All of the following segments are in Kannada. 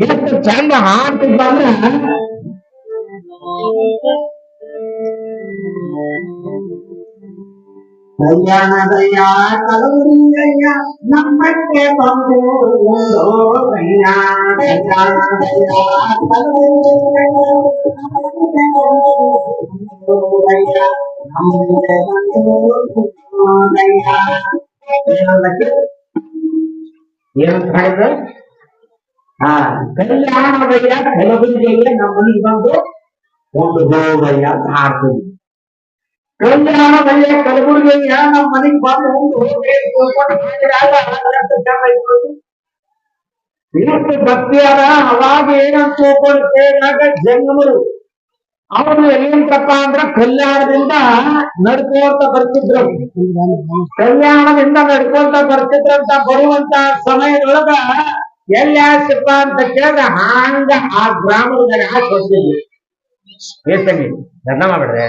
ಎಷ್ಟು ಚಂದ ಹಾಡ್ತಿದ್ದ ಅಂದ್ರ ಕಲ್ಯಾಣದಯ್ಯ ಕಲಬುರಗಿಯ ನಮ್ಮಕ್ಕೆ ಬಂದು ಕಲ್ಯಾಣದಯ್ಯ ಏನಂತ ಹೇಳಿದ್ರೆ ಕಲ್ಯಾಣದಯ್ಯ ಕಲಬುರಗಿಯ ನಮ್ಮ ಮನೆಗೆ ಬಂದು ಒಂದು ಹೋಗಯ್ಯ ಅಂತ ಹಾಡ್ತೀವಿ. ಕಲ್ಯಾಣದಯ್ಯ ಕಲಬುರಗಿಯ ನಮ್ಮ ಮನೆಗೆ ಬಂದು ಒಂದು ಎಷ್ಟು ಭಕ್ತಿ ಅದ. ಅವಾಗ ಏನಂತ ತಿಳ್ಕೊಂಡು ಕೇಳಿದಾಗ ಜಂಗಮರು ಅವರು ಎಲ್ಲಿಂತಪ್ಪ ಅಂದ್ರ ಕಲ್ಯಾಣದಿಂದ ನಡ್ಕೊಂತ ಬರ್ತಿದ್ರು. ಕಲ್ಯಾಣದಿಂದ ನಡ್ಕೊಂತ ಬರ್ತಿದ್ರಂತ ಬರುವಂತ ಸಮಯದೊಳಗ ಎಲ್ಲಿ ಆಸಪ್ಪ ಅಂತ ಕೇಳಿದ್ರೆ ಹಂಗ ಆ ಗ್ರಾಮದ ಆಸೆ ಹೊಡ್ತಿದ್ವಿ. ಏತಂಗಿ ಧರ್ಮ ಮಾಡ್ಬಿಡ್ರೆ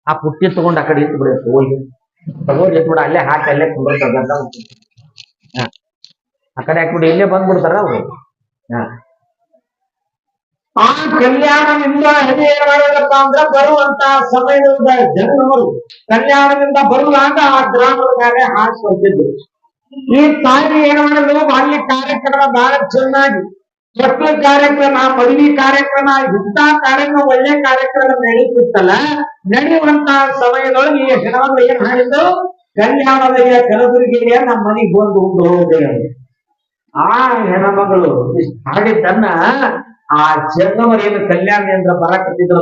ಆ ಪುಟ್ಟಿ ತಗೊಂಡು ಆ ಕಡೆ ಇಟ್ಟು ಬಿಡ ತಗೊಂಡು ಇಟ್ಬಿಡ ಅಲ್ಲೇ ಹಾಕಿ ಅಲ್ಲೇ ಕುಂದಿರ್ತಾರ. ಆ ಕಡೆ ಹಾಕ್ಬಿಟ್ಟು ಇಲ್ಲೇ ಬಂದ್ಬಿಡ್ತಾರ ಅವ್ರು. ಆ ಕಲ್ಯಾಣದಿಂದ ಅದು ಏನ್ ಮಾಡೋದಪ್ಪ ಅಂದ್ರ ಬರುವಂತ ಸಮಯದ ಜನರು ಕಲ್ಯಾಣದಿಂದ ಬರುವಾಗ ಆ ಗ್ರಾಮದ ಮೇಲೆ ಹಾಕಿ ಹೊಂದಿದ್ರು. ಈ ತಾಯಿ ಏನ್ ಮಾಡಿದ್ರು ಅಲ್ಲಿ ಕಾರ್ಯಕ್ರಮ ಬಹಳ ಚೆನ್ನಾಗಿ ಮಕ್ಕಳ ಕಾರ್ಯಕ್ರಮ, ಮದುವೆ ಕಾರ್ಯಕ್ರಮ, ಇಂಥ ಕಾರ್ಯಕ್ರಮ ಒಳ್ಳೆ ಕಾರ್ಯಕ್ರಮ ನಡೀತಿತ್ತಲ್ಲ. ನಡೆಯುವಂತ ಸಮಯದೊಳಗೆ ಈ ಹೆಣ್ಮಗಳು ಏನ್ ಹೇಳಿದ್ರು, ಕಲ್ಯಾಣದಯ್ಯ ಕಲಬುರಗಿಯ ನಮ್ಮ ಮನೆಗೆ ಬಂದು ಉಂಡು ಹೋಗಿ. ಆ ಹೆಣ್ಮಗಳು ಹಾಡಿದ್ದನ್ನ ಆ ಜಂಗಮರೇನು ಕಲ್ಯಾಣದಿಂದ ಬರಕತ್ತಿದ್ರು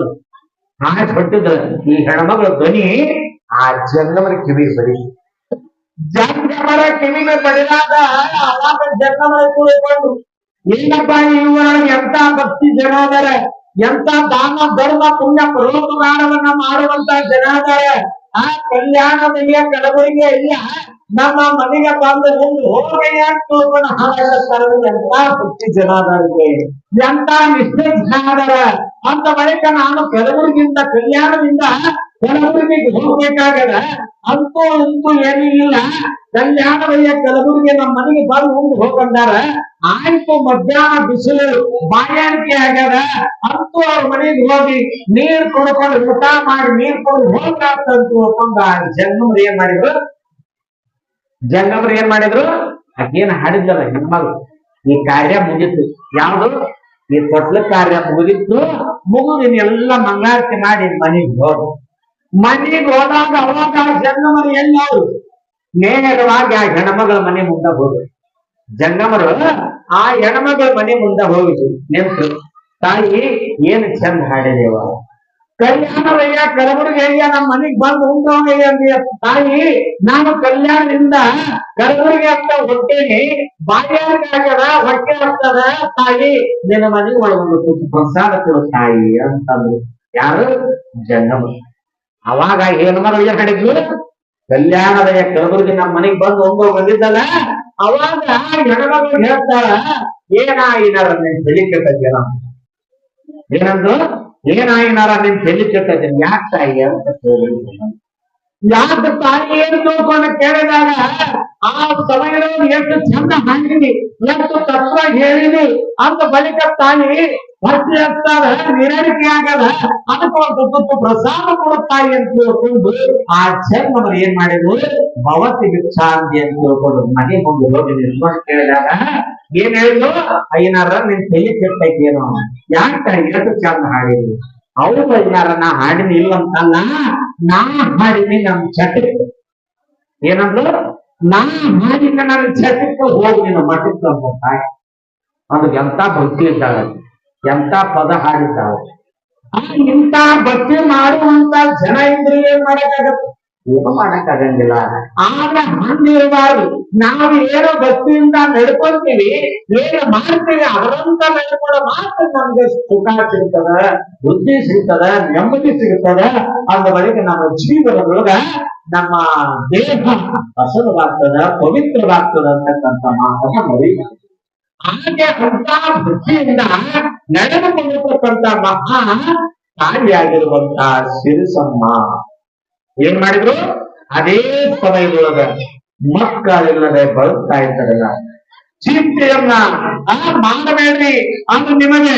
ಹಾಕಿ ಹೊಟ್ಟಿದ್ರು. ಈ ಹೆಣ್ಮಗಳ ಧ್ವನಿ ಆ ಜಂಗಮರ ಕಿವಿಗೆ ಬರೀ ಜಂಗಮರ ಕಿವಿಗೆ ಬಡಿದಾಗ ಅವಾಗ ಜಂಗಮರ ತಿಳ್ಕೊಂಡು ಏನಪ್ಪ ಇವುಗಳಲ್ಲಿ ಎಂತ ಭಕ್ತಿ ಜನ ಅದಾರ, ಎಂತ ದಾನ ಧರ್ಮ ಪುಣ್ಯ ಪರೋಪಕಾರವನ್ನ ಮಾಡುವಂತ ಜನ ಅದಾರ. ಆ ಕಲ್ಯಾಣದಯ್ಯ ಕಲಬುರಗಿಯ ಇಲ್ಲ ನಮ್ಮ ಮನೆಗೆ ಬಂದು ಮುಂದೆ ಹೋಗಯ್ಯ ಅಂತ ತಿಳ್ಕೊಂಡು ಹಾಡಾಡ್ತಾರ. ಎಂತ ಭಕ್ತಿ ಜನ ಅದಾರಿಗೆ, ಎಂತ ನಿಷ್ಠೆ ಜನ ಅದಾರ ಅಂತ ಬಳಿಕ ನಾನು ಕಲಬುರಗಿಯಿಂದ ಕಲ್ಯಾಣದಿಂದ ಕಲಬುರಗಿಗೆ ಹೋಗ್ಬೇಕಾಗದ. ಅಂತೂ ಇಂತೂ ಏನೂ ಇಲ್ಲ, ಕಲ್ಯಾಣದಯ್ಯ ಕಲಬುರಗಿ ನಮ್ಮ ಮನೆಗೆ ಬಂದು ಮುಂದೆ ಹೋಗಂದಾರ. ಆಯ್ತು ಮಧ್ಯಾಹ್ನ ಬಿಸಿಲು ಬಾಯಾರಿಕೆ ಆಗ್ಯದ. ಅಂತೂ ಅವ್ರ ಮನೆಗೆ ಹೋಗಿ ನೀರ್ ಕೊಡ್ಕೊಂಡು ಊಟ ಮಾಡಿ ನೀರ್ ಕೊಡು ಹೋಗ್ತಾಂತ ತಿಳ್ಕೊಂಡ ಜಂಗಮರು ಏನ್ ಮಾಡಿದ್ರು, ಅದೇನ್ ಹಾಡಿದ್ಲಲ್ಲ ಹೆಣ್ಮಗಳು, ಈ ಕಾರ್ಯ ಮುಗಿತು. ಯಾವ್ದು ಈ ತೊಟ್ಲ ಕಾರ್ಯ ಮುಗಿದಿತ್ತು. ಮುಗಿದಿನೆಲ್ಲ ಮಂಗಾರತಿ ಮಾಡಿ ಮನೆಗೆ ಹೋದಾಗ ಅವಾಗ ಜಂಗಮರು ಎಲ್ಲಾರು ನೇರವಾಗಿ ಆ ಹೆಣ್ಮಗಳ ಮನೆ ಮುಂದೆ ಹೋದ್ರು. ಜಂಗಮರು ಆ ಹೆಣ್ಮಗಳ ಮನೆ ಮುಂದೆ ಹೋಗಿದ್ರು. ನೆನ್ಪು ತಾಯಿ ಏನು ಚಂದ ಹಾಡಿದೇವ, ಕಲ್ಯಾಣದಯ್ಯ ಕಲಬುರಗಿಯ ನಮ್ಮ ಮನೆಗೆ ಬಂದು ಉಂಟೋಗಯ್ಯ ತಾಯಿ, ನಾನು ಕಲ್ಯಾಣದಿಂದ ಕಲಬುರಗಿ ಅಂತ ಹೊಟ್ಟೇನಿ, ಬಾಯಾರಿಕೆ ಆಗ್ಯದ, ಹೊಟ್ಟೆ ಆಗ್ತದ ತಾಯಿ, ನಿನ್ನ ಮನೆಗೆ ಒಳಗೊಂಡು ತುತ್ತು ಪ್ರಸಾದ ಕೊಡು ತಾಯಿ ಅಂತಂದ್ರು. ಯಾರು? ಜಂಗಮ. ಅವಾಗ ಹೆಣ್ಮಗಳು ಏನ್ ಹಾಡಿದ್ಲು, ಕಲ್ಯಾಣದಯ್ಯ ಕಲಬುರಗಿ ನಮ್ಮ ಮನೆಗೆ ಬಂದು ಬಂದಿದ್ದಲ್ಲ. ಅವಾಗ ಹೆಣ್ಮಗಳು ಹೇಳ್ತಾಳ, ಏನಾಯಿನಾರ ನಿನ್ ತಲೆ ಕೆಟ್ಟದೇನ, ಏನಂದ್ರು, ಏನಾಯಿನಾರ ನಿನ್ ತಲೆ ಕೆಟ್ಟದೇನು, ಯಾಕೆ ತಾಯಿ ಅಂತ ಕೇಳಿದ್ರು. ಯಾಕೆ ತಾಯಿ ಏನು ತಿಳ್ಕೊಂಡು ಕೇಳಿದಾಗ ಆ ಸಮಯದಲ್ಲಿ ಎಷ್ಟು ಚಂದ ಹಾಕಿದಿ, ಎಷ್ಟು ತತ್ವ ಹೇಳಿದಿ ಅಂತ ಬಳಿಕ ತಾಯಿ ಹೊಟ್ಟೆ ಆಗ್ತಾರ, ನಿರಡಿಕೆ ಆಗಲ್ಲ, ಅದಕ್ಕೊಂದು ತುತ್ತು ಪ್ರಸಾದ ಕೊಡುತ್ತಾಯಿ ಅಂತ ತಿಳ್ಕೊಂಡು ಆ ಜಂಗಮರು ಏನ್ ಮಾಡಿದ್ರು, ಭವತಿ ಭಿಕ್ಷಾಂತಿ ಅಂತ ತಿಳ್ಕೊಂಡು ಮನೆ ಮುಂದೆ ಹೋಗಿ ನಿಲ್ಕೊಂಡು ಕೇಳಿದಾಗ ಏನ್ ಹೇಳಿದ್ರು, ಐನಾರ ನಿನ್ ತಲೆ ಕೆಟ್ಟೈತೇನೋ, ಯಾಕೆ ಎಷ್ಟು ಚಂದ ಹಾಡಿದ್ವಿ. ಅವ್ರು ಐನಾರ ನಾ ಹಾಡಿನ ಇಲ್ಲಂತಲ್ಲ, ನಾ ಹಾಡಿನಿ ನಮ್ ಚಟಕ್ಕೆ. ಏನಂದ್ರು, ನಾ ಹಾಡಿನ ನನ್ನ ಚಟಕ್ಕೆ ಹೋಗಿ ನಿನ್ನ ಮಠಕ್ಕೆ ಹೋಗ್ತಾಯಿ. ಅದು ಎಂತ ಭಕ್ತಿ ಇದ್ದಾಳೆ, ಎಂತ ಪದ ಹಾಡಿದ್ದಾಳೆ. ಇಂಥ ಭಕ್ತಿ ಮಾಡುವಂತ ಜನ ಇದ್ರೆ ಏನ್ ಮಾಡಕ್ಕಾಗತ್ತೆ, ಏನು ಮಾಡಕ್ಕಾಗಂಗಿಲ್ಲ. ಆದ್ರೆ ಹಂಗಿರಬಾರ್ದು. ನಾವು ಏನೋ ಭಕ್ತಿಯಿಂದ ನಡ್ಕೊಂತೀವಿ, ಏನು ಮಾಡ್ತೀವಿ, ಅವರಂತ ನಡ್ಕೊಳ್ಳೋ ಮಾತ್ರ ನಮ್ಗೆ ಸುಖ ಸಿಗ್ತದ, ಬುದ್ಧಿ ಸಿಗ್ತದ, ನೆಮ್ಮದಿ ಸಿಗ್ತದ. ಅಂದ ಬಳಿಕ ನಮ್ಮ ಜೀವನದೊಳಗ ನಮ್ಮ ದೇಹ ಹಸನವಾಗ್ತದ, ಪವಿತ್ರವಾಗ್ತದ ಅಂತಕ್ಕಂಥ ಮಾತನ್ನ ನೋಡಿ. ಹಾಗೆ ಅಂತ ಭಕ್ತಿಯಿಂದ ನಡೆದುಕೊಂಡಿರ್ತಕ್ಕಂಥ ಮಹಾ ತಾಯಿಯಾಗಿರುವಂತ ಸಿರಿಸಮ್ಮ ಏನ್ ಮಾಡಿದ್ರು, ಅದೇ ಸಮಯದೊಳಗ ಮಕ್ಕಳಿಲ್ಲದೆ ಬರುತ್ತಾ ಇದ್ದಾರಲ್ಲ, ಚಿಂತೆಯನ್ನ ಮಾಡಬೇಡ್ರಿ, ಅದು ನಿಮಗೆ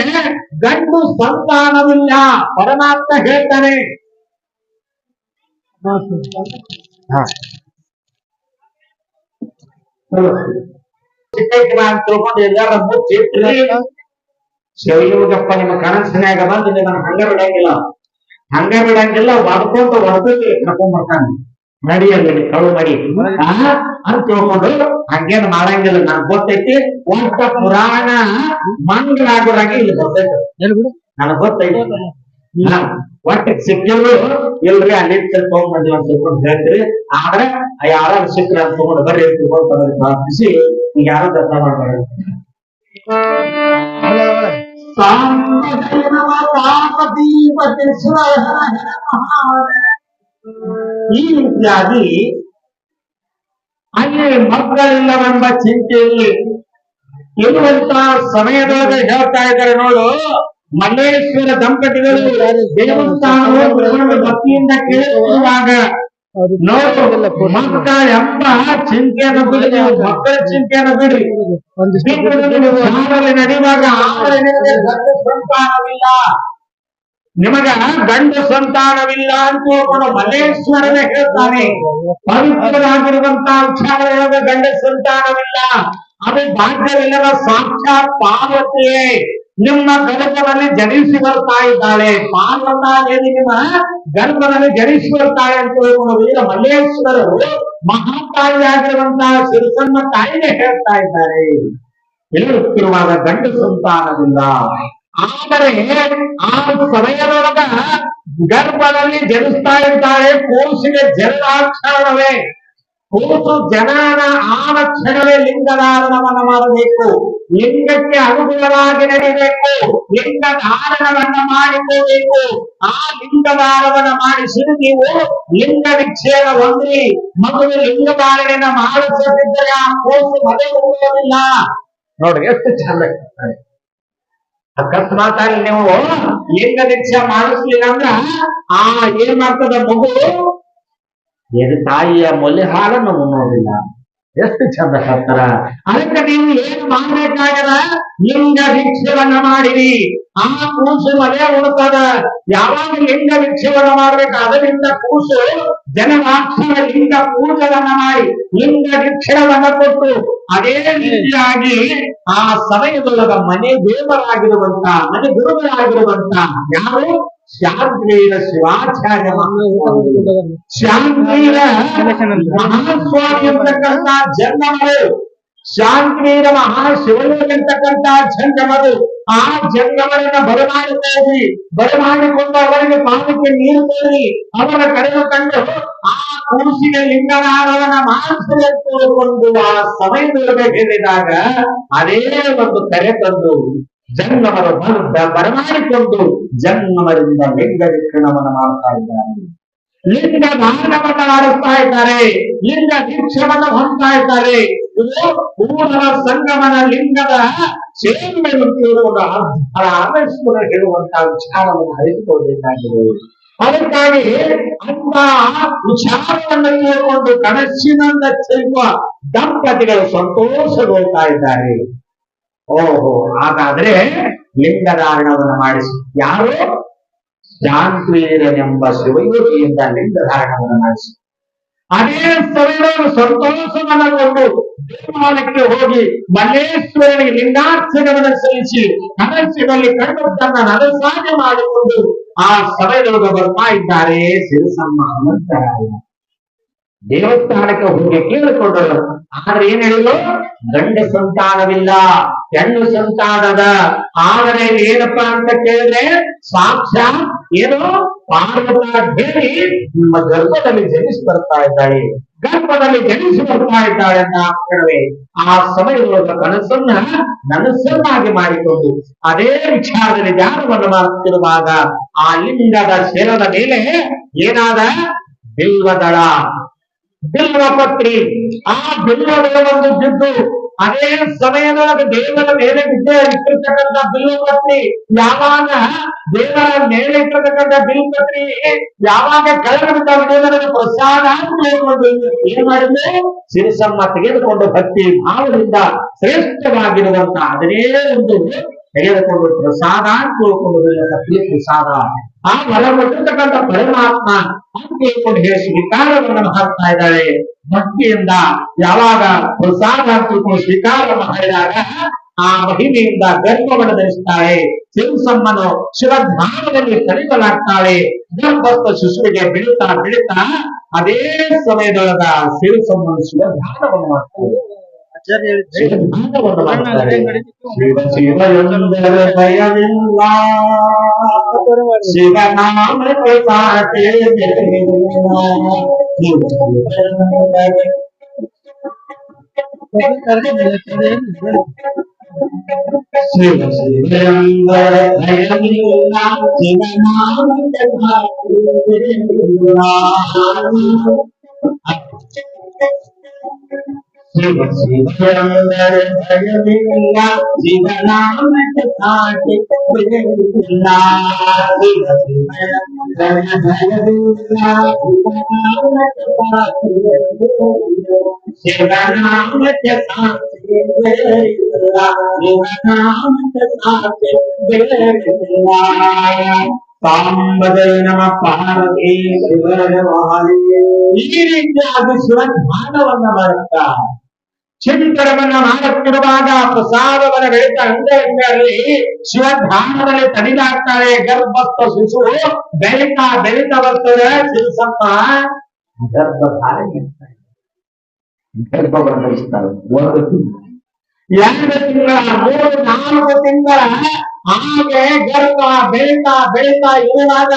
ಗಂಡು ಸಂತಾನವಿಲ್ಲ. ಪರಮಾತ್ಮ ಹೇಳ್ತಾನೆ. ಚಿಕ್ಕ ಅಂತ ತಿಳ್ಕೊಂಡು ಎಲ್ಲಾರ ಮುಚ್ಚಿಟ್ರಿ ಶಿವಲಿಂಗಪ್ಪ ನಿಮ್ಮ ಕನಸಿನ್ಯಾಗ ಬಂದು ನಿಮ್ಮನ್ನ ಹಂಗ ಬಿಡಂಗಿಲ್ಲ ಹೊಡ್ಕೊಂತ ಹೊಡ್ಬೇಕು ಕರ್ಕೊಂಡ್ಬರ್ತಾನೆ. ನಡಿಯಲ್ಲಿ ಕಳು ಮಡಿ ಅಂತ ತಿಳ್ಕೊಂಡು ಹಂಗೇನ್ ಮಾಡಂಗಿಲ್ಲ. ನನ್ ಗೊತ್ತೈತಿ ಒಟ್ಟ ಪುರಾಣ ಮಂಗಳಾಗೋರಾಗಿ ಇಲ್ಲಿ ಬರ್ತೈತೆ, ನನಗ್ ಗೊತ್ತೈತಿ. ಒಟ್ಟಿಗೆ ಸಿಕ್ಕಿದ್ರು ಇಲ್ರಿ ಅಲ್ಲಿ ತಗೊಂಡ್ಬಂದಿವಿ ಅಂತ ತಿಳ್ಕೊಂಡು ಹೇಳ್ತೀರಿ. ಆದ್ರೆ ಯಾರು ಸಿಕ್ಕ್ರ ಅಂತ ತಗೊಂಡು ಬರ್ರಿ ತಿಳ್ಕೊಂಡು ಪ್ರಾರ್ಥಿಸಿ ಯಾರು ದತ್ತ ಮಾಡ್ತಾರೆ. ಈ ರೀತಿಯಾಗಿ ಅಲ್ಲಿ ಮಕ್ಕಳಿಲ್ಲವೆಂಬ ಚಿಂತೆಯಲ್ಲಿ ಇರುವಂತ ಸಮಯದೊಳಗೆ ಹೇಳ್ತಾ ಇದ್ದಾರೆ ನೋಡು. ಮಲ್ಲೇಶ್ವರ ದಂಪತಿಗಳು ದೇವಸ್ಥಾನವನ್ನು ಭಕ್ತಿಯಿಂದ ಕೇಳಿರುವಾಗ ನೋಡು, ಮಕ್ಕಳ ಎಂಬ ಚಿಂತೆಯನ್ನು ಬಿಡಿ, ಮಕ್ಕಳ ಚಿಂತೆಯನ್ನು ಬಿಡಿ. ನಡೆಯುವಾಗ ಗಂಡು ಸಂತಾನವಿಲ್ಲ, ನಿಮಗ ಗಂಡು ಸಂತಾನವಿಲ್ಲ ಅಂತ ಹೇಳ್ಕೊಂಡು ಮಲ್ಲೇಶ್ವರನೇ ಹೇಳ್ತಾನೆ. ಪವಿತ್ರವಾಗಿರುವಂತಹ ವಿಚಾರದೊಳಗೆ ಗಂಡ ಸಂತಾನವಿಲ್ಲ, ಅದು ಭಾಗ್ಯವಿಲ್ಲದ ಸಾಕ್ಷಾತ್ ಪಾರ್ವತಿಯೇ ನಿಮ್ಮ ಗರ್ಭದಲ್ಲಿ ಜನಿಸಿ ಬರ್ತಾ ಇದ್ದಾಳೆ. ಪಾರ್ವತಾದೇವಿ ನಿಮ್ಮ ಗರ್ಭದಲ್ಲಿ ಜನಿಸಿ ಬರ್ತಾಳೆ ಅಂತ ಹೇಳ್ಕೊಂಡು ವೀರ ಮಲ್ಲೇಶ್ವರರು ಮಹಾತಾಯಿಯಾಗಿರುವಂತಹ ಸಿರಿಸಮ್ಮ ತಾಯಿಗೆ ಹೇಳ್ತಾ ಇದ್ದಾರೆ. ಹೇಳುತ್ತಿರುವಾಗ ಗಂಡು ಸಂತಾನವಿಲ್ಲ, ಆದರೆ ಆ ಸಮಯದೊಳಗ ಗರ್ಭದಲ್ಲಿ ಜನಿಸ್ತಾ ಇದ್ದಾಳೆ. ಕೂಸಿಗೆ ಜನರಾಕ್ಷಣವೇ, ಕೂಸು ಜನನ ಆದ ಕ್ಷಣವೇ ಲಿಂಗಧಾರಣವನ್ನು ಮಾಡಬೇಕು, ಲಿಂಗಕ್ಕೆ ಅನುಗುಣವಾಗಿ ನಡೆಯಬೇಕು, ಲಿಂಗ ಧಾರಣವನ್ನ ಮಾಡಿಕೋಬೇಕು. ಆ ಲಿಂಗಧಾರವನ್ನ ಮಾಡಿಸಿ ನೀವು ಲಿಂಗ ವಿಚ್ಛೇದ ಹೊಂದಿ ಮಗುವೆ ಲಿಂಗ ಧಾರಣೆಯನ್ನ ಮಾಡಿಸದಿದ್ದರೆ ಆ ಕೂಸು ಮನೆ ಹೋಗೋದಿಲ್ಲ. ನೋಡ್ರಿ ಎಷ್ಟು ಚಂದ. ಅಕಸ್ಮಾತ್ ಆಗಿ ನೀವು ಲಿಂಗ ದೀಕ್ಷೆ ಮಾಡಿಸ್ಲಿಲ್ಲ ಅಂದ್ರ ಏನ್ ಮಾಡ್ತದ ಮಗು? ತಾಯಿಯ ಮೊಲೆ ಹಾಲನ್ನು ಉಣ್ಣೋದಿಲ್ಲ. ಎಷ್ಟು ಚಂದ ಹೇಳ್ತಾರ. ಅದಕ್ಕೆ ನೀವು ಏನು ಮಾಡ್ಬೇಕಾಗದ? ಲಿಂಗ ದೀಕ್ಷೆವನ್ನ ಮಾಡಿರಿ, ಆ ಕೂಸು ಮನೆ ಉಣ್ತದ. ಯಾವಾಗ ಲಿಂಗ ದೀಕ್ಷೆವನ್ನ ಮಾಡ್ಬೇಕು, ಅದರಿಂದ ಕೂಸು ಜನರಾಕ್ಷರ ಲಿಂಗ ಪೂಜೆಯನ್ನ ಮಾಡಿ ಲಿಂಗ ದೀಕ್ಷೆವನ್ನ ಕೊಟ್ಟು ಅದೇ ರೀತಿಯಾಗಿ ಆ ಸಮಯದೊಳಗ ಮನೆ ದೇವರಾಗಿರುವಂತ, ಮನೆ ಗುರುಗಳಾಗಿರುವಂತ ಯಾರು? ಶಾಂತಿವೀರ ಶಿವಾಚಾರ್ಯ ಶಾಂತಿವೀರ ಮಹಾಸ್ವಾಮಿ ಅಂತಕ್ಕಂಥ ಜಂಗಮರು, ಶಾಂತಿವೀರ ಮಹಾಶಿವಲಿಂಗಂತಕ್ಕಂಥ ಜಂಗಮರು. ಆ ಜಂಗಮರನ್ನ ಬರಮಾಡಿಕೊಂಡು ಅವರಿಗೆ ಪಾದಕ್ಕೆ ನೀರು ತೋರಿ ಅವರ ಕಡೆಗೆ ಕಂಡು ಆ ಕೂಸಿಗೆ ಲಿಂಗನಾರವನ್ನ ಮಾನಸದಲ್ಲಿ ತೋರಿಕೊಂಡು ಆ ಸಮಯದೊಳಗೆ ಹೇಳಿದಾಗ ಅದೇ ಒಂದು ಕರೆ ತಂದು ಜಂಗಮರು ಬರಮಾಡಿಕೊಂಡು ಜಂಗಮರಿಂದ ಲಿಂಗ ವಿಕ್ರಣವನ್ನು ಮಾಡ್ತಾ ಇದ್ದಾರೆ. ಲಿಂಗ ದಾನವನ್ನ ಆಡಿಸ್ತಾ ಇದ್ದಾರೆ, ಲಿಂಗ ದೀಕ್ಷವನ್ನ ಹೊಂದ್ತಾ ಇದ್ದಾರೆ. ಇದು ಪೂರ್ಣ ಸಂಗಮನ ಲಿಂಗದ ಸೇವೆ ಆಮೇಶ್ವರ ಹೇಳುವಂತಹ ವಿಚಾರವನ್ನು ಅರಿತುಕೊಳ್ಳಬೇಕಾಗಿದೆ. ಅದಕ್ಕಾಗಿ ಅಂತ ವಿಚಾರವನ್ನು ಕೇಳಿಕೊಂಡು ಕನಸಿನಿಂದ ಚೆಲ್ಲುವ ದಂಪತಿಗಳು ಸಂತೋಷಗೊಳ್ತಾ ಇದ್ದಾರೆ. ಓಹೋ, ಹಾಗಾದ್ರೆ ಲಿಂಗಧಾರಣವನ್ನು ಮಾಡಿಸಿ ಯಾರು? ಶಾಂತಿವೀರನೆಂಬ ಶಿವಯೋಗಿಯಿಂದ ಲಿಂಗಧಾರಣವನ್ನು ಮಾಡಿಸಿ ಅದೇ ಸಮಯದಲ್ಲಿ ಸಂತೋಷವನ್ನಗೊಂಡು ದೇವಾಲಯಕ್ಕೆ ಹೋಗಿ ಮಲ್ಲೇಶ್ವರನಿಗೆ ಲಿಂಗಾರ್ಚನೆಯನ್ನು ಸಲ್ಲಿಸಿ ಕನಸಿನಲ್ಲಿ ಕಂಡದ್ದನ್ನ ನನಸಾಗಿ ಮಾಡಿಕೊಂಡು ಆ ಸಮಯದೊಳಗೆ ಬರ್ತಾ ಇದ್ದಾರೆ ಸಿರಿಸಮ್ಮ ಅನಂತರಾಯ. ದೇವಸ್ಥಾನಕ್ಕೆ ಹೋಗಿ ಕೇಳಿಕೊಂಡರು. ಆದ್ರೆ ಏನ್ ಹೇಳಿದ್ರು? ಗಂಡ ಸಂತಾನವಿಲ್ಲ, ಹೆಣ್ಣು ಸಂತಾನದ. ಆದರೆ ಏನಪ್ಪಾ ಅಂತ ಕೇಳಿದ್ರೆ ಸಾಕ್ಷಾತ್ ಏನು ಪಾರ್ವತ ದೇವಿ ನಿಮ್ಮ ಗರ್ಭದಲ್ಲಿ ಜನಿಸಿ ಬರ್ತಾ ಇದ್ದಾಳೆ, ಗರ್ಭದಲ್ಲಿ ಜನಿಸಿ ಬರ್ತಾ ಇದ್ದಾಳೆ ಅಂತ ಹೇಳುವೆ. ಆ ಸಮಯದೊಳಗ ಕನಸನ್ನ ನನಸನ್ನಾಗಿ ಮಾಡಿಕೊಂಡು ಅದೇ ವಿಚಾರದಲ್ಲಿ ಧ್ಯಾನವನ್ನು ಮಾಡುತ್ತಿರುವಾಗ ಆ ಲಿಂಗದ ಶಿರದ ಮೇಲೆ ಏನಾದ? ಬಿಲ್ವದಳ, ಬಿಲ್ವಪತ್ರಿ. ಆ ಬಿಲ್ವದಳವನ್ನು ಬಿದ್ದು ಅದೇ ಸಮಯದೊಳಗೆ ದೇವರ ಮೇಲೆ ಇಟ್ಟಿರ್ತಕ್ಕಂಥ ಬಿಲ್ವಪತ್ರಿ ಯಾವಾಗ ದೇವರ ಮೇಲೆ ಇಟ್ಟಿರ್ತಕ್ಕಂಥ ಬಿಲ್ವಪತ್ರಿ ಯಾವಾಗ ಕೆಳಗೆ ಬಿದ್ದಾಗ ದೇವರ ಪ್ರಸಾದ ತೆಗೆದುಕೊಂಡು ಏನ್ ಮಾಡಿದ್ರೆ ಸಿರಿಸಮ್ಮ ತೆಗೆದುಕೊಂಡು ಭಕ್ತಿ ಭಾವದಿಂದ ಶ್ರೇಷ್ಠವಾಗಿರುವಂತ ಅದನ್ನೇ ಒಂದು ತೆಗೆದುಕೊಂಡು ಪ್ರಸಾದ ತಿಳ್ಕೊಂಡು ಪ್ರಸಾದ ಆ ಹೊರಗೊಟ್ಟಿರ್ತಕ್ಕಂಥ ಪರಮಾತ್ಮ ಅಂತ ತಿಳ್ಕೊಂಡು ಹೇಳಿ ಸ್ವೀಕಾರವನ್ನು ಮಾಡ್ತಾ ಇದ್ದಾಳೆ. ಭಕ್ತಿಯಿಂದ ಯಾವಾಗ ಪ್ರಸಾದ ತಿಳ್ಕೊಂಡು ಸ್ವೀಕಾರ ಮಾಡಿದಾಗ ಆ ಮಹಿಮೆಯಿಂದ ಗರ್ಭವನ್ನು ಧರಿಸ್ತಾಳೆ. ಸಿರಿಸಮ್ಮನು ಶಿವಧ್ಯಾನದಲ್ಲಿ ಕಲಿಸಲಾಗ್ತಾಳೆ. ಗರ್ಭಸ್ಥ ಶಿಶುವಿಗೆ ಬೆಳೀತಾ ಬೆಳೀತಾ ಅದೇ ಸಮಯದೊಳಗ ಸಿರಿಸಮ್ಮನು ಶಿವಧ್ಯಾನವನ್ನು ಮಾಡ್ತಾಳೆ. ಶಿವಧ್ಯಾನವನ್ನು ಮಾಡ್ತಾರೆ. ಶಿವ ಶಿವ ಎಂದರೆ ಭಯವಿಲ್ಲ, ಶಿವನಾಮಕ್ಕೆ ಸಾಟಿ ಶಿವ ಶಿವ ಎಂದರೆ ಭಯವಿಲ್ಲ, ಶಿವನಾಮಕ್ಕೆ ಶಿವ ಶಿವ ಎಂದರೆ ಭಯವಿಲ್ಲ, ಶಿವನಾಮಕ್ಕೆ ಸಾಟಿ ಇಲ್ಲ. ಶಿವ ಶಿವ ಎಂದರೆ ಭಯವಿಲ್ಲ, ಶಿವನಾಮಕ್ಕೆ ಸಾಟಿ ಇಲ್ಲ, ಶಿವನಾಮಕ್ಕೆ ಸಾಟಿ ಇಲ್ಲ. ಸಾಂಬದೇ ನಮ ಪಾರ್ವತಿ ಈ ರೀತಿಯಾಗಿ ಶಿವಧ್ಯಾನವನ್ನ ಮಾಡುತ್ತಾ ಚಿಂತನವನ್ನ ಮಾಡುತ್ತಿರುವಾಗ ಪ್ರಸಾದವನ್ನ ಬೆಳೀತಾ ಅಂಗಲ್ಲಿ ಶಿವಧ್ಯಾನದಲ್ಲಿ ತಡಿಲಾಗ್ತಾರೆ. ಗರ್ಭಸ್ಥ ಶಿಶು ಬೆಳೀತಾ ಬೆಳೀತಾ ಬರ್ತದೆ. ಸಿರಿಸಮ್ಮ ಗರ್ಭಧಾರಣೆ ಗರ್ಭವನ್ನು ಧರಿಸ್ತಾರೆ. 1 ತಿಂಗಳು 2 ತಿಂಗಳ 3-4 ತಿಂಗಳ ಹಾಗೆ ಗರ್ಭ ಬೆಳೀತಾ ಬೆಳೀತಾ ಇರುವಾಗ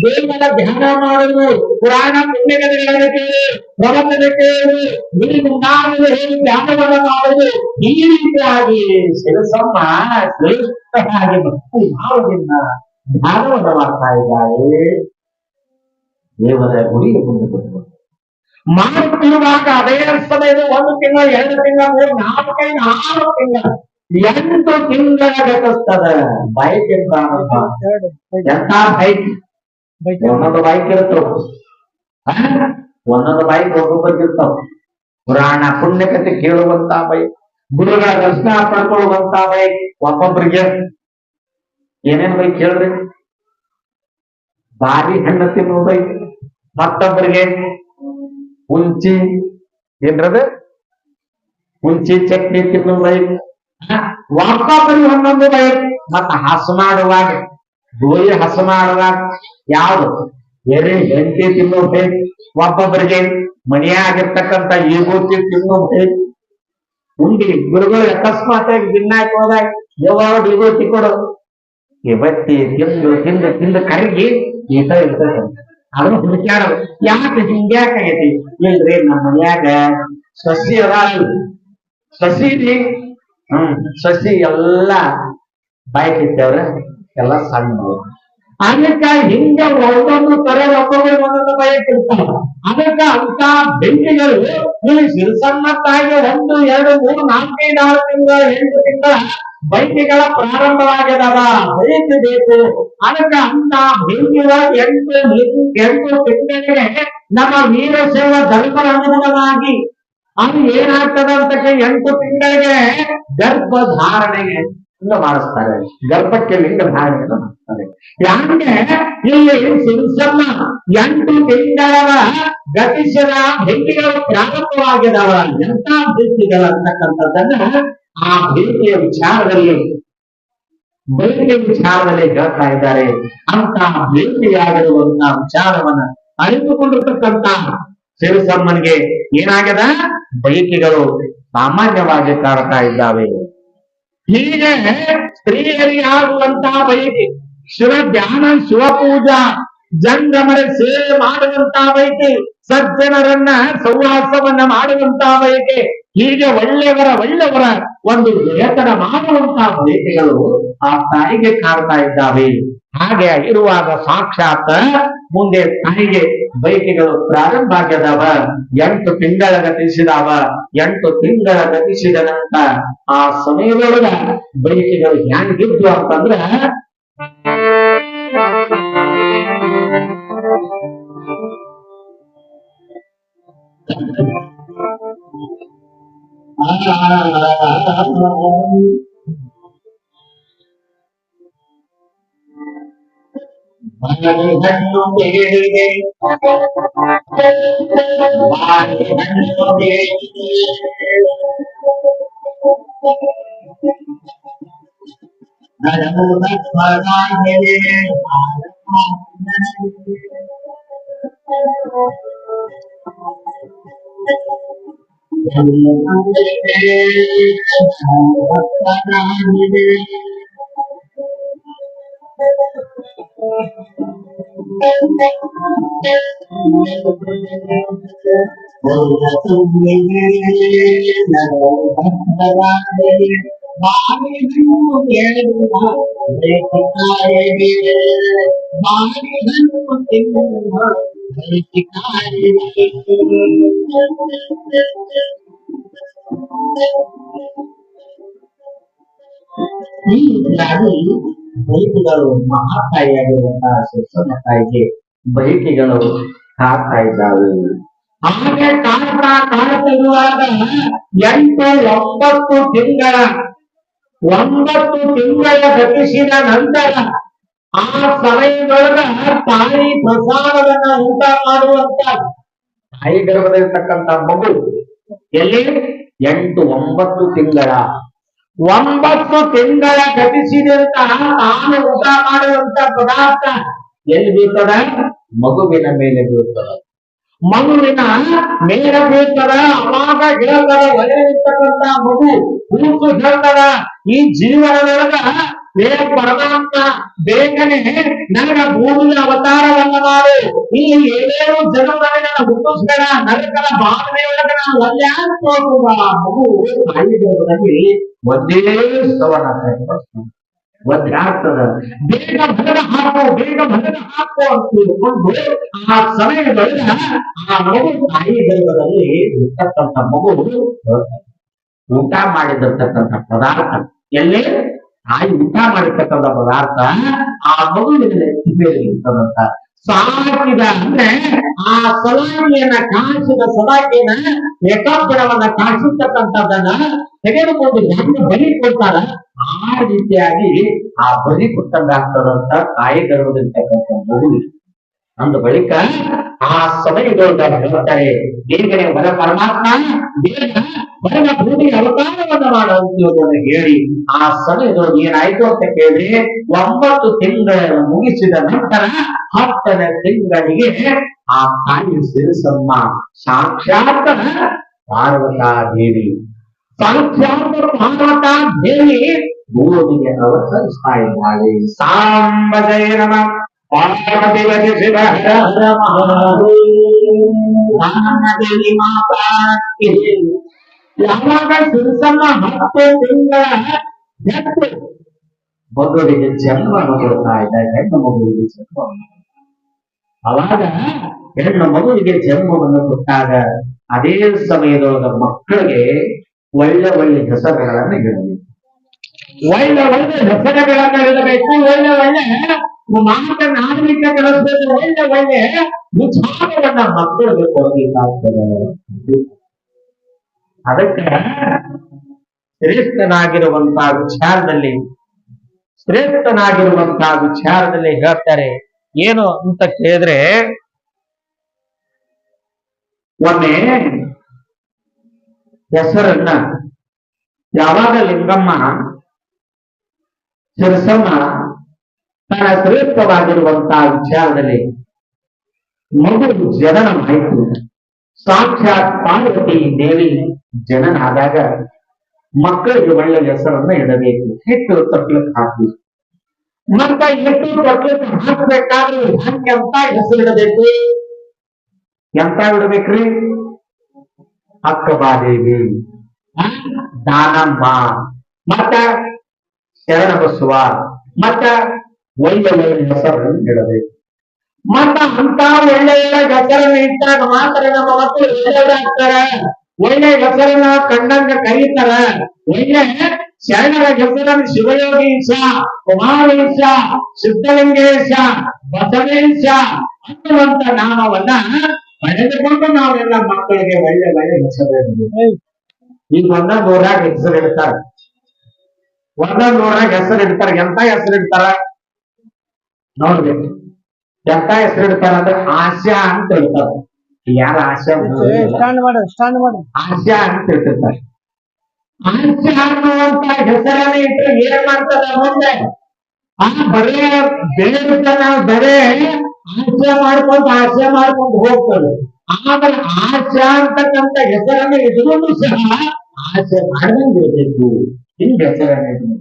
ದೇವರ ಧ್ಯಾನ ಮಾಡುವುದು, ಪುರಾಣ ಪುಣ್ಯಗಳನ್ನು ಕೇಳಿ ಪ್ರಬಂಧನ ಕೇಳಿ ಹೇಳಿ ಧ್ಯಾನವನ್ನು ಮಾಡುವುದು. ಈ ರೀತಿಯಾಗಿ ಸಿರಿಸಮ್ಮ ಶ್ರೇಷ್ಠವಾಗಿ ಭಕ್ತಿ ಭಾವದಿಂದ ಧ್ಯಾನವನ್ನು ಮಾಡ್ತಾ ಇದ್ದಾರೆ. ದೇವರ ಗುಡಿಗೆ ಮುಂದೆ ಮಾಡುತ್ತಿರುವಾಗ ಅದೇ ಸಮಯದ 1 ತಿಂಗಳು 2 ತಿಂಗಳು 3 4 5 6 ತಿಂಗಳು 8 ತಿಂಗಳ ಗತಿಸ್ತದ. ಬೈಕ್ ಪ್ರಾರಂಭ ಎಂತ ಬೈಕ್, ಒಂದೊಂದು ಬೈಕ್ ಇರ್ತಾವ, ಒಂದೊಂದು ಬೈಕ್ ಒಬ್ಬೊಬ್ಬರಿಗೆ ಇರ್ತಾವ. ಪುರಾಣ ಪುಣ್ಯಕತೆ ಕೇಳುವಂತ ಬೈಕ್, ಗುರುಗಳ ದರ್ಶನ ಪಡ್ಕೊಳ್ಳುವಂತ ಬೈಕ್ ಒಬ್ಬೊಬ್ಬರಿಗೆ. ಏನೇನ್ ಬೈಕ್ ಹೇಳ್ರಿ? ಬಾರಿ ಹಣ್ಣು ತಿನ್ನುವ ಬೈಕ್, ಮತ್ತೊಬ್ಬರಿಗೆ ಹುಂಚಿ ಏನ್ರದ ಹುಂಚಿ ಚಟ್ನಿ ತಿನ್ನುವ ಬೈಕ್, ಒಬ್ಬೊಬ್ಬರಿಗೆ ಒಂದೊಂದು ಬೈಕ್. ಮತ್ತ ಹಸ ಮಾಡುವಾಗ ಗೋಳಿ ಹಸ ಮಾಡುವಾಗ ಯಾವ್ದು ಬೇರೆ ಹೆಂಡತಿ ತಿನ್ನೋ ಬೈಕ್, ಒಬ್ಬೊಬ್ಬರಿಗೆ ಮನೆಯಾಗಿರ್ತಕ್ಕಂಥ ಏಗೋತಿ ತಿನ್ನೋ ಬೈಕ್. ಉಂಡಿ ಗುರುಗಳು ಅಕಸ್ಮಾತ್ ಭಿನ್ನಾಯ್ತು ಹೋದಾಗ ಯಾವಾಗ ಏಗೋತಿ ಕೊಡು ಇವತ್ತಿ ತಿಂದು ತಿಂದು ತಿಂದು ಕರಗಿ ಈತ ಇರ್ತದೆ. ಅದನ್ನು ಹುಡುಕ್ಯಾಡೋದು ಯಾಕೆ ಹಿಂಗ್ಯಾಕಾಗೈತಿ? ಇಲ್ರಿ ನಮ್ಮ ಮನ್ಯಾಗ ಸಸಿ ಅದ, ಸಸಿ ಸಸಿ ಎಲ್ಲಾ ಬಾಯ್ಕ್ ಇತ್ತವ್ರ ಎಲ್ಲ ಸಣ್ಣ. ಅದಕ್ಕ ಹಿಂಗ ಒಂದೊಂದು ತರ ಒಬ್ಬೊಬ್ಬರಿಗೆ ಒಂದೊಂದು ಬೈಕ್ ಇರ್ತಾವ. ಅದಕ್ಕ ಅಂತ ಬೆಂಕಿಗಳು ಇಲ್ಲಿ ಸಿರಿಸಮ್ಮ ತಾಯಿಗೆ 1 2 3 4 5 6 ತಿಂಗಳು 8 ತಿಂಗಳ ಬೈಕಿಗಳ ಪ್ರಾರಂಭವಾಗಿದಾವ. ಬೈಕ್ ಬೇಕು. ಅದಕ್ಕ ಅಂತ ಬೆಂಕಿಗಳ 8 ತಿಂಗಳಿಗೆ ನಮ್ಮ ವೀರಶೈವ ಧರ್ಮದ ಅನುಗುಣವಾಗಿ ಅದು ಏನಾಗ್ತದೆ ಅಂತ 8 ತಿಂಗಳಿಗೆ ಗರ್ಭಧಾರಣೆಗೆ ಮಾಡಿಸ್ತಾರೆ. ಗರ್ಭಕ್ಕೆ ಲಿಂಗ ಧಾರಣೆಯನ್ನು ಮಾಡ್ತಾರೆ. ಯಾಕೆ ಇಲ್ಲಿ ಸಿರಿಸಮ್ಮ 8 ತಿಂಗಳ ಗತಿಸಿದ ಬೆಂಕಿಗಳು ಪ್ರಾರಂಭವಾಗಿದಾವ. ಎಂತ ಬೆಂಕಿಗಳು ಅಂತಕ್ಕಂಥದ್ದನ್ನ ಆ ಬೆಂಕಿಯ ವಿಚಾರದಲ್ಲಿ ಹೇಳ್ತಾ ಇದ್ದಾರೆ. ಅಂತ ಬೆಂಕಿಯಾಗಿರುವಂತಹ ವಿಚಾರವನ್ನ ಅರಿತುಕೊಂಡಿರ್ತಕ್ಕಂಥ ಸಿರಿಸಮ್ಮನಿಗೆ ಏನಾಗದ ಬೈಕಿಗಳು ಸಾಮಾನ್ಯವಾಗಿ ಕಾಡ್ತಾ ಇದ್ದಾವೆ. ಹೀಗೆ ಸ್ತ್ರೀಯರಿಗೆ ಆಗುವಂತಹ ಬೈಕಿ, ಶಿವ ಧ್ಯಾನ ಶಿವಪೂಜಾ ಜಂಗಮರ ಸೇವೆ ಮಾಡುವಂತಹ ಬೈಕಿ, ಸಜ್ಜನರನ್ನ ಸೌವಾಸವನ್ನ ಮಾಡುವಂತಹ ಬೈಕಿ, ಹೀಗೆ ಒಳ್ಳೆಯವರ ಒಂದು ವೇತನ ಮಾಡುವಂತಹ ಬೈಕಿಗಳು ಆ ತಾಯಿಗೆ ಕಾಡ್ತಾ ಇದ್ದಾವೆ. ಹಾಗೆ ಇರುವಾಗ ಸಾಕ್ಷಾತ್ ಮುಂದೆ ತಾಯಿಗೆ ಬೈಕೆಗಳು ಪ್ರಾರಂಭ ಆಗ್ಯದವ. 8 ತಿಂಗಳ ಗತಿಸಿದವ. 8 ತಿಂಗಳ ಗತಿಸಿದ ನಂತರ ಆ ಸಮಯದೊಳಗ ಬೈಕೆಗಳು ಹೆಂಗಿದ್ವು ಅಂತಂದ್ರ ಬಾಳೆಹಣ್ಣು ಬೇಡಿದೆ, ಬಾಳೆಹಣ್ಣು ಬೇಡಿದೆ, ನರಮುದ ಸ್ವರಾಗಿದೆ, ಹೀಗಾಗಿ ಬೈಕಿಗಳು ಮಹಾತಾಯಿಯಾಗಿರುವಂತಹ ಸುಸನ್ನ ತಾಯಿಗೆ ಬೈಕಿಗಳು ಕಾಡ್ತಾ ಇದ್ದಾವೆ. ಹಾಗೆ ಕಾಡುತ್ತಿರುವಾಗ 8-9 ತಿಂಗಳ 9 ತಿಂಗಳ ಗತಿಸಿದ ನಂತರ ಆ ಸಮಯದೊಳಗ ತಾಯಿ ಪ್ರಸಾದವನ್ನ ಊಟ ಮಾಡುವಂತ ತಾಯಿ ಗರ್ಭದಲ್ಲಿರ್ತಕ್ಕಂಥ ಮಗು ಎಲ್ಲಿ 8-9 ತಿಂಗಳ 9 ತಿಂಗಳ ಗತಿಸಿದಂತಹ ತಾನು ಊಟ ಮಾಡುವಂತ ಪದಾರ್ಥ ಎಲ್ಲಿ ಬೀಳ್ತದ? ಮಗುವಿನ ಮೇಲೆ ಬೀಳ್ತದ. ಮಗುವಿನ ಮೇಲೆ ಬೀಳ್ತದ. ಅವಾಗ ಹೇಳ್ತದ ಒಳ್ಳೆಯಿರ್ತಕ್ಕಂಥ ಮಗು ಕೂಸು ಹೇಳ್ತದ, ಈ ಜೀವನದೊಳಗ ಪರಮಾತ್ಮ ಬೇಗನೆ ನನಗ ಭೂಮಿಯ ಅವತಾರವನ್ನ ಮಾಡು, ಈ 7 ಜನರೊಳಗೆ ನನ್ನ ಹುಟ್ಟಿಸ್ಬೇಡ, ನರಕದ ಭಾವನೆಯೊಳಗೆ ನಾನು ಒಳ್ಳೆ ಹೋಗುವ ಮಗು ತಾಯಿ ಗರ್ಭದಲ್ಲಿ ಒಂದೇ ಸ್ತವನ ಒದ್ದಾಡ್ತದ. ಬೇಗ ಭಗದ ಹಾಕು ಅಂತ ತಿಳ್ಕೊಂಡು ಆ ಸಮಯದೊಳಗ ಆ ಮಗು ತಾಯಿ ಗರ್ಭದಲ್ಲಿ ಇರ್ತಕ್ಕಂಥ ಮಗು ಊಟ ಮಾಡಿದಿರ್ತಕ್ಕಂಥ ಪದಾರ್ಥ ಎಲ್ಲಿ ತಾಯಿ ಊಟ ಮಾಡಿರ್ತಕ್ಕಂಥ ಪದಾರ್ಥ ಆ ಮಗುವಿನ ನೆತ್ತಿಬೇರೆ ಇರ್ತದಂತ. ಸಾಕಿದ ಅಂದ್ರೆ ಆ ಸಲಾಮಿಯನ್ನ ಕಾಯಿಸಿದ ಸಲಾಮಿಯನ್ನ ಏಕಾಗ್ರವನ್ನ ಕಾಯಿಸಿರ್ತಕ್ಕಂಥದ್ದನ್ನ ತೆಗೆದುಕೊಂಡು ಹೆಂಗೆ ಬಲಿ ಕೊಡ್ತಾರ ಆ ರೀತಿಯಾಗಿ ಆ ಬಲಿ ಕೊಟ್ಟಂಗಾಗ್ತದಂತ ತಾಯಿ ಗರ್ಭದಲ್ಲಿರ್ತಕ್ಕಂಥ ಮಗುವಿಗೆ. ಅಂದ ಬಳಿಕ ಆ ಸಮಯದೊಳಗ ಹೇಳ್ತಾರೆ, ಬೇಗನೆ ವರ ಪರಮಾತ್ಮ ಬೇಗ ವರನ ಭೂಮಿ ಅವತಾರವನ್ನ ಮಾಡುವಂತ ಹೇಳಿ ಆ ಸಮಯದೊಳಗೆ ಏನಾಯ್ತು ಅಂತ ಕೇಳಿದ್ರೆ 9 ತಿಂಗಳನ್ನು ಮುಗಿಸಿದ ನಂತರ 10ನೇ ತಿಂಗಳಿಗೆ ಆ ತಾಯಿ ಸಿರಿಸಮ್ಮ ಸಾಕ್ಷಾತ್ ಪಾರ್ವತಾ ದೇವಿ ಭೂಮಿಗೆ ಅವತರಿಸ್ತಾ ಇದ್ದಾಳೆ. ಸಾಂಬ ಜಯ ನಮಃ ಪಾರ್ವತಿ ಶಿವ ಹರ ಹರ ಮಹಾದೇವಿ ಮಾತಾ. ಯಾವಾಗ ಸಿರಿಸಮ್ಮ 10 ತಿಂಗಳ ಹೆತ್ತು ಮಗುವಿಗೆ ಜನ್ಮವನ್ನು ಕೊಡ್ತಾ ಇದ್ದಾರೆ, ಹೆಣ್ಣು ಮಗುವಿಗೆ ಜನ್ಮವನ್ನು. ಅವಾಗ ಹೆಣ್ಣು ಮಗುವಿಗೆ ಜನ್ಮವನ್ನು ಕೊಟ್ಟಾಗ ಅದೇ ಸಮಯದೊಳಗ ಮಕ್ಕಳಿಗೆ ಒಳ್ಳೆ ಹೆಸರುಗಳನ್ನ ಇಡಬೇಕು, ಒಳ್ಳೆ ಹೆಸರುಗಳನ್ನ ಇಡಬೇಕು, ಒಳ್ಳೆ ಮಾತನ್ನ ಆಡಲಿಕ್ಕೆ ಕಳಿಸ್ಬೇಕು, ಒಳ್ಳೆ ವಿಚಾರವನ್ನ ಮಕ್ಕಳಿಗೆ ಕೊಡಬೇಕಾಗ್ತದೆ. ಅದಕ್ಕೆ ಶ್ರೇಷ್ಠನಾಗಿರುವಂತಹ ವಿಚಾರದಲ್ಲಿ ಹೇಳ್ತಾರೆ ಏನು ಅಂತ ಕೇಳಿದ್ರೆ, ಒಮ್ಮೆ ಹೆಸರನ್ನ ಯಾವಾಗ ಲಿಂಗಮ್ಮ ಸಿರಸಮ್ಮ ತನ್ನ ಶ್ರೇಷ್ಠವಾಗಿರುವಂತಹ ವಿಚಾರದಲ್ಲಿ ಮಗು ಜನನವಾಯಿತು. ಸಾಕ್ಷಾತ್ ಪಾರ್ವತಿ ದೇವಿ ಜನನ ಆದಾಗ ಮಕ್ಕಳಿಗೆ ಒಳ್ಳೆ ಹೆಸರನ್ನ ಇಡಬೇಕು, ಹಿಟ್ಟು ತಟ್ಲಕ್ಕೆ ಹಾಕಬೇಕು. ಮತ್ತ ಹಿಟ್ಟು ತಟ್ಲಕ್ಕೆ ಹಾಕಬೇಕಾದ್ರೆ ಹಂಗೆ ಅಂತ ಹೆಸರು ಇಡಬೇಕು. ಎಂತ ಇಡಬೇಕ್ರಿ? ಅಕ್ಕಬಾದೇವಿ, ದಾನಮ್ಮ, ಮತ್ತ ಶರಣಬಸವ, ಮತ್ತ ಒಳ್ಳೆ ಒಳ್ಳೆ ಹೆಸರನ್ನು ಇಡಬೇಕು. ಮತ್ತ ಅಂತ ಒಳ್ಳೆ ಹೆಸರನ್ನ ಇಟ್ಟಾಗ ಮಾತ್ರ ನಮ್ಮ ಮಕ್ಕಳು ಒಳ್ಳೆಯವರಾಗ್ತಾರ. ಒಳ್ಳೆ ಹೆಸರನ್ನ ಕಂಡಂಗ ಕರೀತಾರ. ಒಳ್ಳೆ ಶರಣರ ಹೆಸರನ್ನು ಶಿವಯೋಗೀಶ, ಕುಮಾರೇಶ, ಸಿದ್ಧಲಿಂಗೇಶ, ಬಸವೇಶ ಅನ್ನುವಂತ ನಾಮವನ್ನ ಪಡೆದುಕೊಂಡು ನಾವೆಲ್ಲ ಮಕ್ಕಳಿಗೆ ಒಳ್ಳೆ ಒಳ್ಳೆ ಹೆಸರು. ಈಗ ಒಂದೊಂದೂರಾಗ ಹೆಸರು ಇಡ್ತಾರ. ಒಂದೊಂದೂರಾಗ ಹೆಸರು ಇಡ್ತಾರ. ಎಂತ ಹೆಸರು ಇಡ್ತಾರ ನೋಡ್ಬೇಕು. ಎಂತ ಹೆಸರು ಇಡ್ತಾರ ಅಂದ್ರೆ ಆಶಾ ಅಂತ ಇಡ್ತಾರ. ಯಾರ ಆಶಾ ಆಶಾ ಅಂತ ಇಟ್ಟಿರ್ತಾರೆ. ಆಶಾ ಅನ್ನುವಂತ ಹೆಸರನ್ನ ಇಟ್ಟರೆ ಏನ್ ಮಾಡ್ತದ ಮುಂದೆ ಆ ಬರೇ ಬೇರೆ ಬರೇ ಆಶೆ ಮಾಡ್ಕೊಂಡು ಹೋಗ್ತದೆ. ಆಮೇಲೆ ಆಶಾ ಅಂತಕ್ಕಂಥ ಹೆಸರನ್ನ ಇಟ್ಕೊಂಡು ಸಹ ಆಶೆ ಮಾಡ್ದಂಗಿರ್ಬೇಕು. ಹಿಂಗ್ ಹೆಸರನ್ನ ಇಟ್ಕೊಂಡು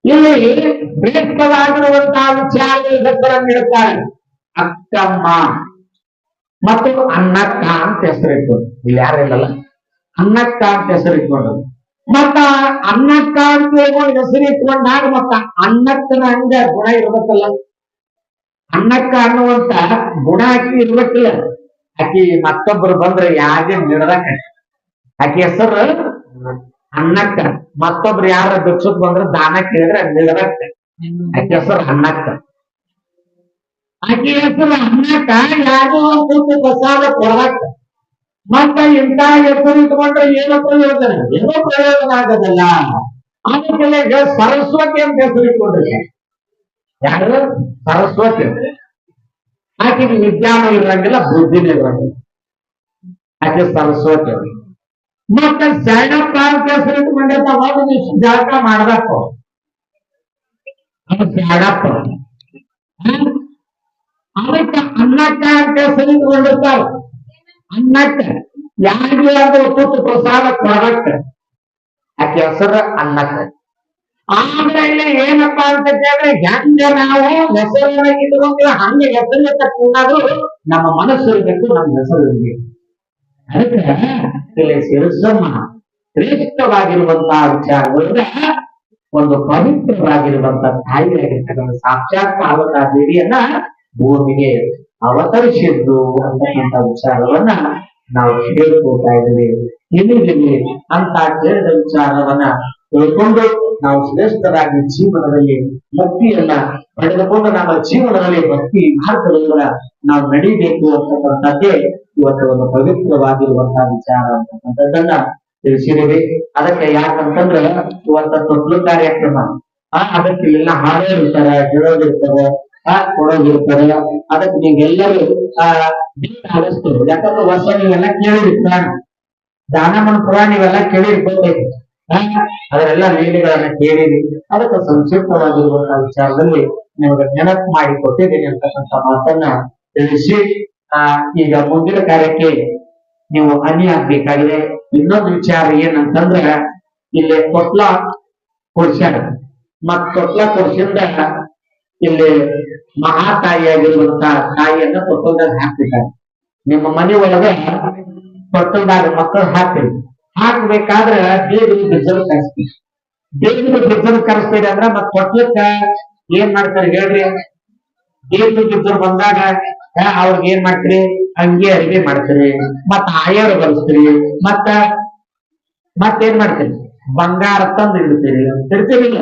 ಇಲ್ಲಿ ಶ್ರೇಷ್ಠವಾಗಿರುವಂತಹ ವಿಚಾರಗಳ ಹೆಸರನ್ನು ಇಡ್ತಾರೆ. ಅಕ್ಕಮ್ಮ ಮತ್ತು ಅನ್ನಕ್ಕ ಅಂತ ಹೆಸರಿಟ್ಕೊಂಡು, ಇಲ್ಲಿ ಯಾರಿಲ್ಲಲ್ಲ ಅನ್ನಕ್ಕ ಅಂತ ಹೆಸರಿಟ್ಕೊಂಡು, ಮತ್ತ ಅನ್ನಕ್ಕ ಅಂತ ಹೇಳ್ಕೊಂಡು ಹೆಸರಿಟ್ಕೊಂಡಾಗ ಮತ್ತ ಅನ್ನಕ್ಕನ ಹಂಗ ಗುಣ ಇರ್ಬೇಕಲ್ಲ. ಅನ್ನಕ್ಕ ಅನ್ನುವಂತ ಗುಣ ಆಕಿ ಇರ್ಬೇಕಿಲ್ಲ. ಆಕಿ ಮತ್ತೊಬ್ಬರು ಬಂದ್ರೆ ಯಾರೇ ನಿಡದಕ್ಕ ಆಕಿ ಹೆಸರು ಅನ್ನಕ್ಕ. ಮತ್ತೊಬ್ರು ಯಾರ ಭಿಕ್ಷಕ್ ಬಂದ್ರೆ ದಾನ ಕೇಳಿದ್ರೆ ನಿಡದಕ್ಕ ಆಕಿ ಹೆಸರು ಅನ್ನಕ್ಕ. ಆಕಿ ಹೆಸರು ಅನ್ನಕ್ಕ ಯಾರೋ ಒಂದು ಪ್ರಸಾದ ಕೊಡದಕ್ಕ. ಮತ್ತ ಇಂಥ ಹೆಸರು ಇಟ್ಕೊಂಡ್ರೆ ಏನೋ ಪ್ರಯೋಜನ, ಏನೋ ಪ್ರಯೋಜನ ಆಗೋದಿಲ್ಲ. ಅದಕ್ಕೆ ಸರಸ್ವತಿ ಅಂತ ಹೆಸರು ಇಟ್ಕೊಂಡ್ರೆ ಯಾರು ಸರಸ್ವತಿ. ಆಕೆಗೆ ವಿಜ್ಞಾನ ಇರಂಗಿಲ್ಲ, ಬುದ್ಧಿನೇ ಇರಂಗಿಲ್ಲ. ಆಕೆ ಸರಸ್ವತಿ. ಮತ್ತೆ ಶರಣಪ್ಪ ಅಂತ ಹೆಸರು ಇಟ್ಕೊಂಡಿರ್ತಾವ. ಒಂದು ಜಳಕ ಮಾಡ್ಬೇಕು ಅದು ಶರಣಪ್ಪ. ಅದಕ್ಕೆ ಅನ್ನಕ್ಕ ಅಂತ ಹೆಸರು ಇಟ್ಕೊಂಡಿರ್ತಾವ. ಅನ್ನಕ್ಕ ಯಾರಿಗೆ ಆದ್ರೂ ತುತ್ತು ಪ್ರಸಾದ ಕೊಡಬೇಕ ಆಕೆ ಹೆಸರು ಅನ್ನಕ್ಕ. ಆಮೇಲೆ ಏನಪ್ಪಾ ಅಂತ ಕೇಳಿದ್ರೆ ಹೆಂಗ ನಾವು ಹೆಸರನ್ನ ಇಟ್ಕೊಂಡ್ರೆ ಹಂಗ ಹೆಸರನ್ನ ತಕ್ಕೊಂಡಾದ್ರು ನಮ್ಮ ಮನಸ್ಸು ಇರಬೇಕು, ನಮ್ಮ ಹೆಸರು ಇರಬೇಕು. ಅದಕ್ಕೆ ಇಲ್ಲಿ ಶಿರಸಮ್ಮ ಶ್ರೇಷ್ಠವಾಗಿರುವಂತಹ ವಿಚಾರಗಳಿಂದ ಒಂದು ಪವಿತ್ರವಾಗಿರುವಂತಹ ತಾಯಿಯಾಗಿರ್ತಕ್ಕಂಥ ಸಾಕ್ಷಾತ್ ಪಾರ್ವತಾ ದೇವಿಯನ್ನ ಭೂಮಿಗೆ ಅವತರಿಸಿದ್ದು ಅಂತಕ್ಕಂಥ ವಿಚಾರವನ್ನ ನಾವು ಹೇಳ್ಕೊತಾ ಇದ್ದೀವಿ. ತಿಳಿದಿವಿ ಅಂತ ಕೇಳಿದ ವಿಚಾರವನ್ನ ತಿಳ್ಕೊಂಡು ನಾವು ಶ್ರೇಷ್ಠರಾಗಿ ಜೀವನದಲ್ಲಿ ಭಕ್ತಿಯನ್ನ ಪಡೆದುಕೊಂಡು ನಮ್ಮ ಜೀವನದಲ್ಲಿ ಭಕ್ತಿ ಮಾರ್ಗಗಳನ್ನ ನಾವು ನಡೀಬೇಕು ಅಂತಕ್ಕಂಥದ್ದೇ ಇವತ್ತು ಒಂದು ಪವಿತ್ರವಾಗಿರುವಂತಹ ವಿಚಾರ ಅಂತಕ್ಕಂಥದ್ದನ್ನ ತಿಳಿಸಿದ್ದೀವಿ. ಅದಕ್ಕೆ ಯಾಕಂತಂದ್ರೆ ಇವತ್ತ ತೊಟ್ಲು ಕಾರ್ಯಕ್ರಮ ಅದಕ್ಕೆ ಎಲ್ಲ ಹಾಡೋದಿರ್ತಾರೆ, ಹೇಳೋದಿರ್ತಾರೆ, ಕೊಡೋದಿರ್ತಾರೆ. ಅದಕ್ಕೆ ನೀವೆಲ್ಲರೂ ಆಲಿಸ್ತೀವಿ. ಯಾಕಂದ್ರೆ ವರ್ಷ ನೀವೆಲ್ಲ ಕೇಳಿರ್ತಾರ, ದಾನಮನ ಪುರಾಣ ನೀವೆಲ್ಲ ಕೇಳಿರ್ಬೇಕು. ಅದರೆಲ್ಲ ಲೀಲೆಗಳನ್ನ ಕೇಳಿರಿ. ಅದಕ್ಕೆ ಸಂಕ್ಷಿಪ್ತವಾಗಿರುವಂತಹ ವಿಚಾರದಲ್ಲಿ ನಿಮಗೆ ನೆನಪು ಮಾಡಿ ಕೊಟ್ಟಿದ್ದೀನಿ ಅಂತಕ್ಕಂಥ ಮಾತನ್ನ ತಿಳಿಸಿ ಈಗ ಮುಂದಿನ ಕಾರ್ಯಕ್ಕೆ ನೀವು ಅನಿ ಆಗ್ಬೇಕಾಗಿದೆ. ಇನ್ನೊಂದು ವಿಚಾರ ಏನಂತಂದ್ರ ಇಲ್ಲಿ ತೊಟ್ಲ ಕೊಡ್ಸ್ಯಾರ. ಮತ್ ತೊಟ್ಲ ಕೊಡ್ಸಿಂದ ಇಲ್ಲಿ ಮಹಾತಾಯಿಯಾಗಿರುವಂತಹ ತಾಯಿಯನ್ನ ತೊಟ್ಟಲ್ದಾಗ ಹಾಕ್ತಿದ್ದಾರೆ. ನಿಮ್ಮ ಮನೆ ಒಳಗ ತೊಟ್ಟಲ್ದಾಗ ಮಕ್ಕಳು ಹಾಕ್ತೀರಿ. ಹಾಕ್ಬೇಕಾದ್ರೆ ದೇವ್ರಿಗೆ ಬಿಜ್ಜಲ್ ಕರೆಸ್ತೀವಿ. ದೇವ್ರಿಗೆ ಬಿಜ್ಜಲ್ ಕರೆಸ್ತೀರಿ ಅಂದ್ರ ಮತ್ ತೊಟ್ಲಕ್ಕ ಏನ್ ಮಾಡ್ತಾರೆ ಹೇಳ್ರಿ? ದೇವ್ರಿಗೆ ಬಿಜ್ಜಲ್ ಬಂದಾಗ ಅವ್ರಿಗೆ ಏನ್ ಮಾಡ್ತೀರಿ? ಅಂಗಿ ಅರಿವಿ ಮಾಡ್ತೀರಿ, ಮತ್ತ ಆಯರ್ ಬಳಸ್ತೀರಿ, ಮತ್ತೇನ್ ಮಾಡ್ತೀರಿ? ಬಂಗಾರ ತಂದು ಇಡ್ತೀರಿಲ್ಲ.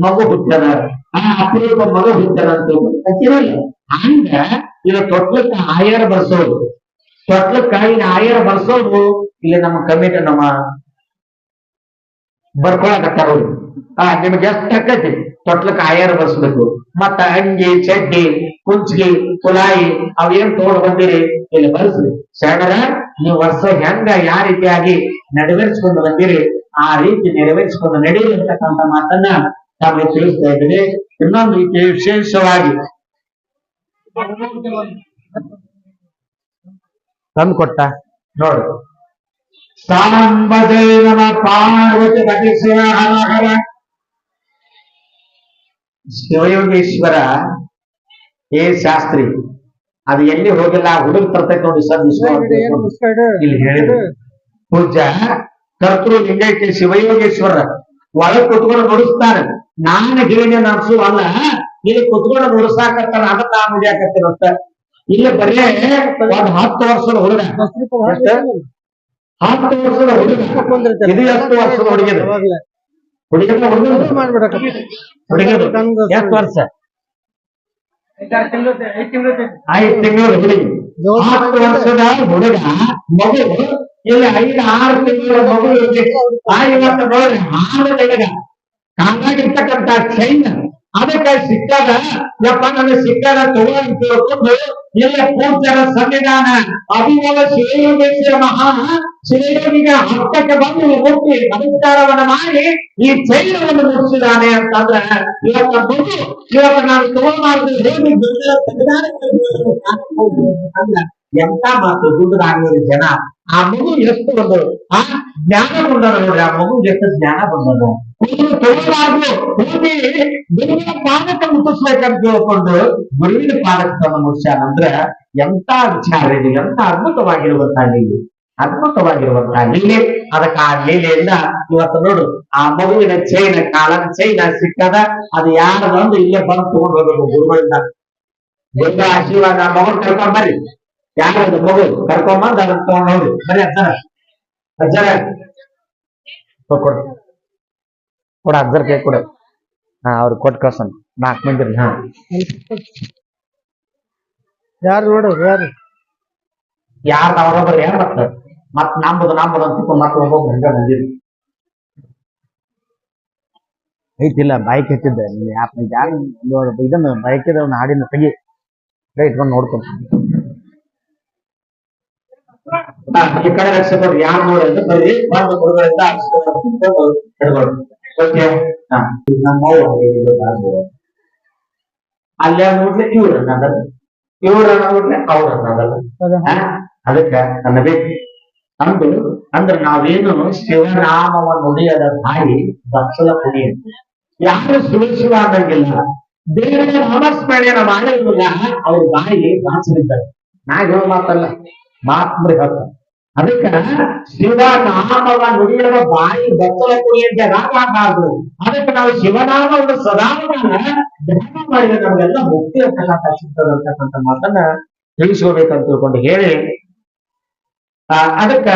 ಮಗು ಹುಟ್ಟದ ಅಪರೂಪ ಮಗು ಹುಟ್ಟದ ಅಂತ ಹಚ್ಚಿರಲ್ಲ. ಹಂಗ ಇದು ತೊಟ್ಲಕ್ಕ ಆಯರ್ ಬಳಸೋದು. ತೊಟ್ಲಕ್ಕ ಇಲ್ಲಿ ಆಯರ್ ಬಳಸೋದು ಇಲ್ಲಿ ನಮ್ಮ ಕಮಿಟಿ ನಮ್ಮ ಬರ್ಕೊಳಕತ್ತಾರ. ನಿಮ್ಗೆ ಎಷ್ಟು ಆಕೈತಿ ತೊಟ್ಲಕ್ಕ ಆಯರ್ ಬಳಸ್ಬೇಕು. ಮತ್ತ ಅಂಗಿ, ಚಡ್ಡಿ, ಕುಂಚಿಗೆ, ಕುಲಾಯಿ ಅವೇನ್ ತಗೊಂಡು ಬಂದಿರಿ ಇಲ್ಲಿ ಬಳಸ್ರಿ. ಶರಣರ ನೀವು ವರ್ಷ ಹೆಂಗ ಯಾವ ರೀತಿಯಾಗಿ ನೆರವೇರಿಸಿಕೊಂಡು ಬಂದಿರಿ ಆ ರೀತಿ ನೆರವೇರಿಸಿಕೊಂಡು ನಡೀರಿ ಅಂತಕ್ಕಂಥ ಮಾತನ್ನ ತಾವು ತಿಳಿಸ್ತಾ ಇದ್ದೀವಿ. ಇನ್ನೊಂದು ರೀತಿ ವಿಶೇಷವಾಗಿ ತಂದು ಕೊಟ್ಟ ನೋಡು. ಸಾಂಬದೇವನ ಪಾರ್ವತಿ ನಟಿಸುವ ಹರ ಶಿವಯೋಗೇಶ್ವರ ಏ ಶಾಸ್ತ್ರಿ ಅದು ಎಲ್ಲಿ ಹೋಗಿಲ್ಲ. ಹುಡುಗ ತರ್ತೈತೆ ನೋಡಿ ಸರ್ ಇಲ್ಲಿ ಹೇಳಿದ್ರು. ಪೂಜ್ಯ ಕರ್ತೃ ಲಿಂಗೈಕ್ಯ ಶಿವಯೋಗೇಶ್ವರ ಒಳಗೆ ಕುತ್ಕೊಂಡು ನುಡಿಸ್ತಾನೆ. ನಾನು ಗಿರಿಣೆ ನಡೆಸುವಲ್ಲ, ಇಲ್ಲಿ ಕುತ್ಕೊಂಡು ನುಡ್ಸಾಕತ್ತಾನ ಅದನ್ನ ಮುಗಿಯಾಕತ್ತಿರತ್ತ. ಇಲ್ಲಿ ಬರೇ ಒಂದ್ 10 ವರ್ಷದ ಹುಡುಗ, 10 ವರ್ಷದ ಹುಡುಗ, ಇದು ಎಷ್ಟು ವರ್ಷದ ಹುಡುಗಿದ ಹುಡುಗಿನ ಹುಡುಗಿದು ಎಷ್ಟು ವರ್ಷ? 5 ತಿಂಗಳ ಹುಡುಗಿ, 10 ವರ್ಷದ ಹುಡುಗ ಮಗು ಇಲ್ಲಿ 5-6 ತಿಂಗಳ ಮಗು ಇವತ್ತು ನೋಡ್ರಿ 6 ಹುಡುಗ ಕಾಲಾಗಿರ್ತಕ್ಕಂತ ಚೈನ್ ಅದಕ್ಕೆ ಸಿಕ್ಕದ ಯಪ್ಪ ನನಗೆ ಸಿಕ್ಕದ ತಗೋ ಅಂತ ತಿಳ್ಕೊಂಡು ಇಲ್ಲ ಪೂಜ್ಯರ ಸಂವಿಧಾನ ಅಭಿನವ ಶಿವಯೋಗೇಶ್ವರ ಮಹಾ ಶಿವಯೋಗಿಗೆ ಹತ್ತಕ್ಕೆ ಬಂದು ಮುಟ್ಟಿ ನಮಸ್ಕಾರವನ್ನು ಮಾಡಿ ಈ ಚೈನವನ್ನು ಮುಟ್ಟಿಸಿದಾನೆ ಅಂತಂದ್ರೆ ಇವತ್ತ ಮಗು ಇವತ್ತು ನಾನು ತಗೊಂಡ್ಬಾರ್ದು ಹೇಳಿ ಎಂತ ಮಾತು ದುಡ್ಡದಾಗುವ ಜನ. ಆ ಮಗು ಎಷ್ಟು ಬಂದಳು, ಆ ಜ್ಞಾನ ಬಂದದ ನೋಡ್ರಿ, ಆ ಮಗು ಎಷ್ಟು ಜ್ಞಾನ ಬಂದದ. ತಗೊಳ್ಳಾರ್ದು ಹೋಗಿ ಗುರುವಿನ ಪಾದಕ್ಕೆ ಮುಟ್ಟಿಸ್ಬೇಕಂತ ತಿಳ್ಕೊಂಡು ಗುರುವಿನ ಪಾದಕ್ಕೆ ಮುಟ್ಸ್ಯಾನಂದ್ರ ಎಂತ ವಿಚಾರ ಇದೆ, ಎಂತ ಅದ್ಭುತವಾಗಿರುವಂತಹ ಲೀಲೆ, ಅದ್ಭುತವಾಗಿರುವಂತಹ ಲೀಲೆ. ಅದಕ್ಕೆ ಆ ಲೀಲೆಯಿಂದ ಇವತ್ತು ನೋಡು ಆ ಮಗುವಿನ ಚೈನ ಕಾಲದ ಚೈನ ಸಿಕ್ಕದ, ಅದು ಯಾರದೊಂದು ಇಲ್ಲೇ ಬಂದು ತಗೊಂಡು ಹೋಗ್ಬೇಕು ಗುರುಗಳಿಂದ. ಗುರುಗಳ ಆಶೀರ್ವಾದ. ಮಗು ಕರ್ಕೊಂಡ್ ಬರ್ರಿ, ಯಾರದು ಮಗು ಕರ್ಕೊಂಬಂದ್ ಅದನ್ನ ತಗೊಂಡ್ ಹೋಗ್ರಿ. ಬರ್ರಿ ಅಜ್ಜರ ಕೊಡ, ಅಜ್ಜರ್ ಕೈ ಕೊಡ. ಅವ್ರು ಕೊಟ್ಟು ಕಳ್ಸನ್ 4 ಮಂದಿ. ಯಾರು ನೋಡ್ರಿ, ಯಾರು ಅವ್ರೊಬ್ಬರು ಮತ್ ನಂಬುದು ಅಂತ ಮತ್ತೆ ಒಬ್ಬೊಬ್ಬ ಹಂಗ ಬಂದಿರಿ ಐತಿಲ್ಲ. ಬೈಕ್ ಎತ್ತಿದ್ದೆ ಇದನ್ನ ಬೈಕ್ ಇದನ್ನ ಹಾಡಿನ ತೆಗಿ ಇಟ್ಕೊಂಡು ನೋಡ್ಕೊಂಡು ಈ ಕಡೆ ರಕ್ಷಕರು ಯಾರು ನೋಡಿದ್ರೆ ಬರೀ ಒಂದು ಗುರುಗಳಿಂದ ಅಲ್ಲೇ ನೋಡ್ಲಿ ಇವ್ರ ಅನ್ನೋದಲ್ಲ, ಇವ್ರ ನೋಡ್ಲಿ ಅವ್ರ ಅನ್ನೋದಲ್ಲ. ಅದಕ್ಕ ನನ್ನ ಬೇಕು ಅಂದು ಅಂದ್ರೆ ನಾವೇನು ಶಿವನಾಮವನ್ನು ನುಡಿಯದ ತಾಯಿ ಬಚ್ಚಲ ಪುಡಿ ಯಾರು ಶಿವ ಅನ್ನಂಗಿಲ್ಲ. ದೇವರ ನಾಮಸ್ಮರಣೆಯನ್ನ ಮಾಡಿರುವಾಗ ಅವ್ರ ಬಾಯಿ ಬಾಚಲಿದ್ದಾರೆ. ನಾ ಹೇಳೋ ಮಾತಲ್ಲ, ಮಾತ್ಮರಿ ಹೇಳ್ತ. ಅದಕ್ಕ ಶಿವನಾಮವ ನುಡಿಯುವ ಬಾಯಿ ಬಚ್ಚಲ ಪುಡಿ ಅಂತ ರಾಗಬಾರ್ದು. ಅದಕ್ಕೆ ನಾವು ಶಿವನಾಮವನ್ನು ಸದಾನ ಧ್ಯಾನ ಮಾಡಿದ್ರೆ ನಮಗೆಲ್ಲ ಮುಕ್ತಿ ಅಂತಕ್ಕಂಥ ಸಿಗ್ತದೆ ಅಂತಕ್ಕಂಥ ಮಾತನ್ನ ತಿಳಿಸ್ಕೋಬೇಕಂತ ತಿಳ್ಕೊಂಡು ಹೇಳಿ, ಅದಕ್ಕ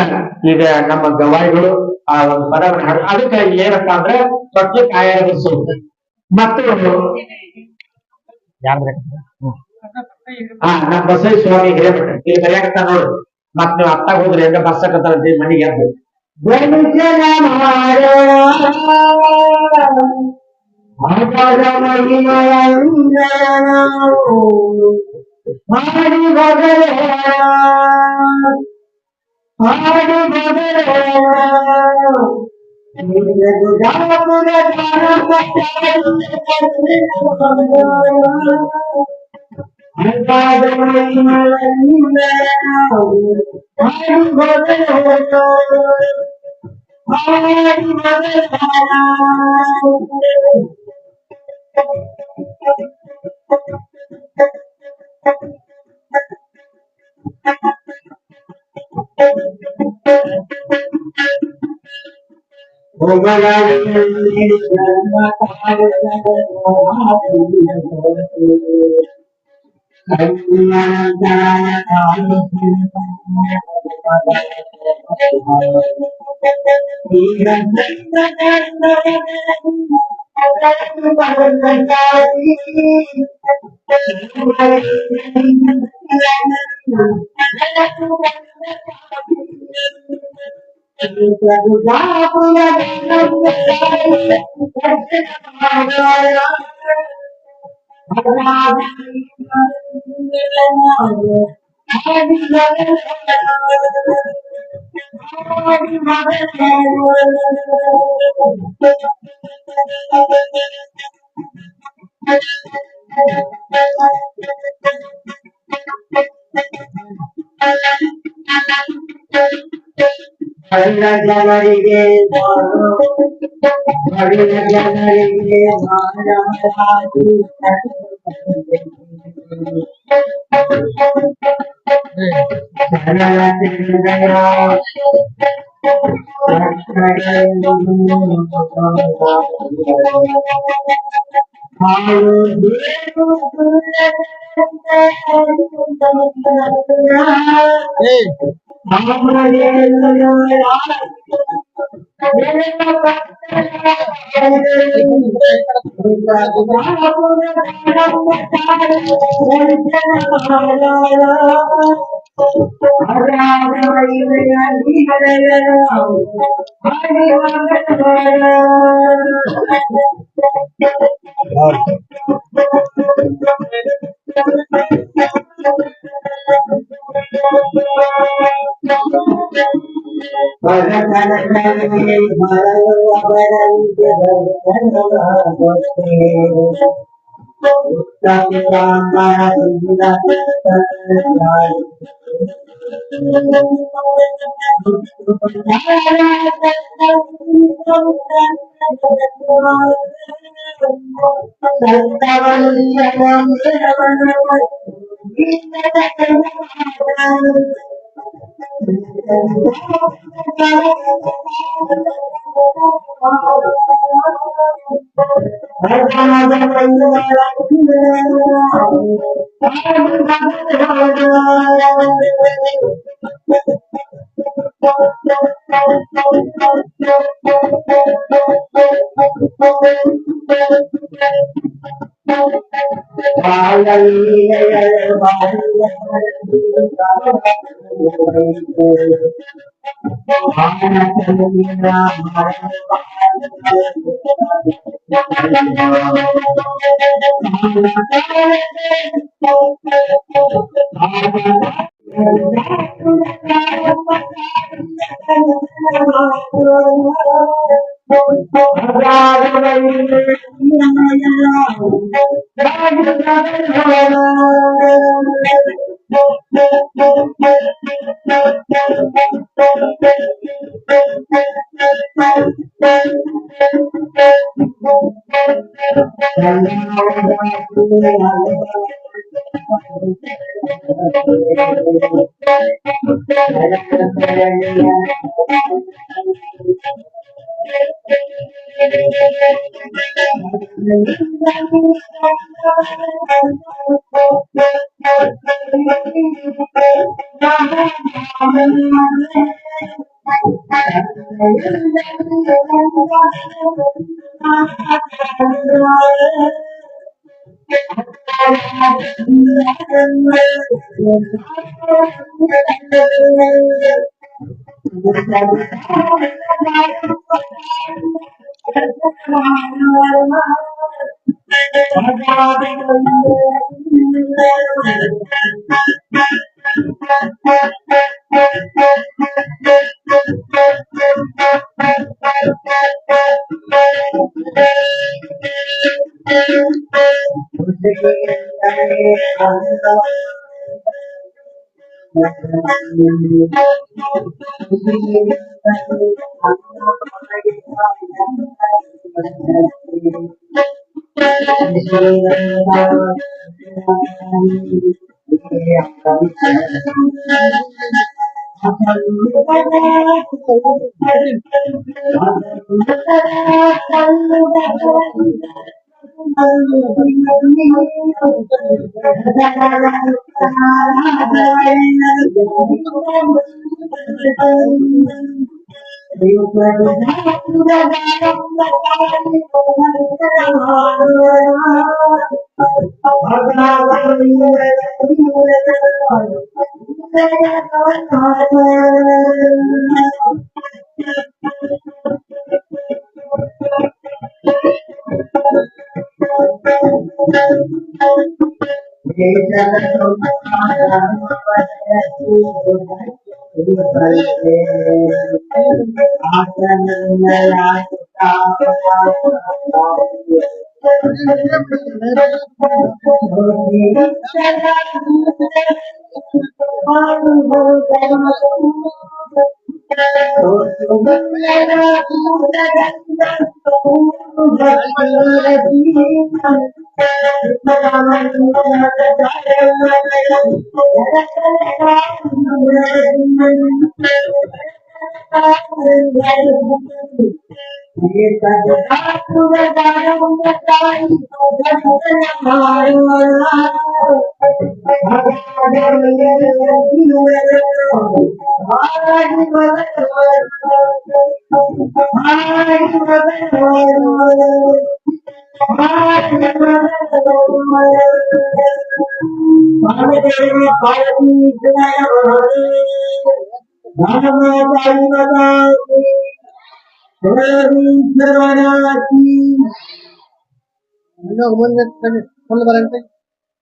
ಈಗ ನಮ್ಮ ಗವಾಯಿಗಳು ಆ ಒಂದು ಪದವನ್ನು ಹಾಡು. ಅದಕ್ಕೆ ಏನಪ್ಪಾ ಅಂದ್ರೆ ತೊಟ್ಲು ಕಾಯಿಸೋದು ಮತ್ತು ನಮ್ಮ ಬಸವ ಸ್ವಾಮಿ ಹಿರೇಮಠ ಇಲ್ಲಿ ಕರೆಯಾಕತ್ತ ನೋಡು. ಮತ್ ನೀವು ಅತ್ತಾಗ ಹೋದ್ರಿ ಹೆಂಗ ಬಸ್ಸಕತ್ತಾರ ಮನೆಗೆ ಎದ್ದು ಜನರಿಗೆ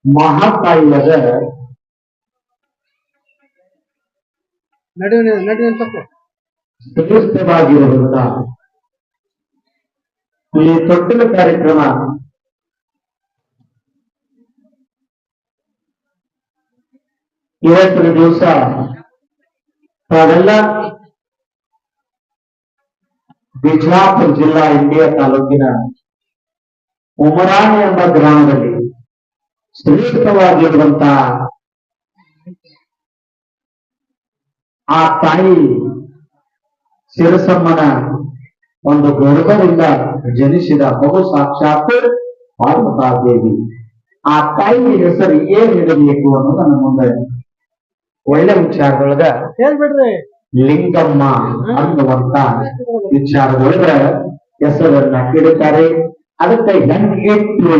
ಮಹಾತಾಯಿಯದ ಶ್ರೇಷ್ಠವಾಗಿರುವಂತ ಈ ತೊಟ್ಟಿಲ ಕಾರ್ಯಕ್ರಮ ಇವತ್ತಿನ ದಿವಸ ತಾವೆಲ್ಲ ಬಿಜಾಪುರ ಜಿಲ್ಲಾ ಇಂಡಿಯಾ ತಾಲೂಕಿನ ಉಮರಾಣಿ ಎಂಬ ಗ್ರಾಮದಲ್ಲಿ ಶ್ರೇಷ್ಠವಾಗಿರುವಂತಹ ಆ ತಾಯಿ ಶಿರಸಮ್ಮನ ಒಂದು ಗರ್ಭದಿಂದ ಜನಿಸಿದ ಮಗು ಸಾಕ್ಷಾತ್ ಪಾರ್ವತಾದೇವಿ. ಆ ತಾಯಿ ಹೆಸರು ಏನ್ ಇರಬೇಕು ಅನ್ನೋದು ನನ್ನ ಮುಂದೆ ಒಳ್ಳೆ ವಿಚಾರದೊಳಗ ಹೇಳ್ಬಿಡ್ರಿ. ಲಿಂಗಮ್ಮ ಅನ್ನುವಂತ ವಿಚಾರದೊಳಗ ಹೆಸರನ್ನ ಇಡುತ್ತಾರೆ. ಅದಕ್ಕೆ ಹೆಂಗಿಟ್ಟು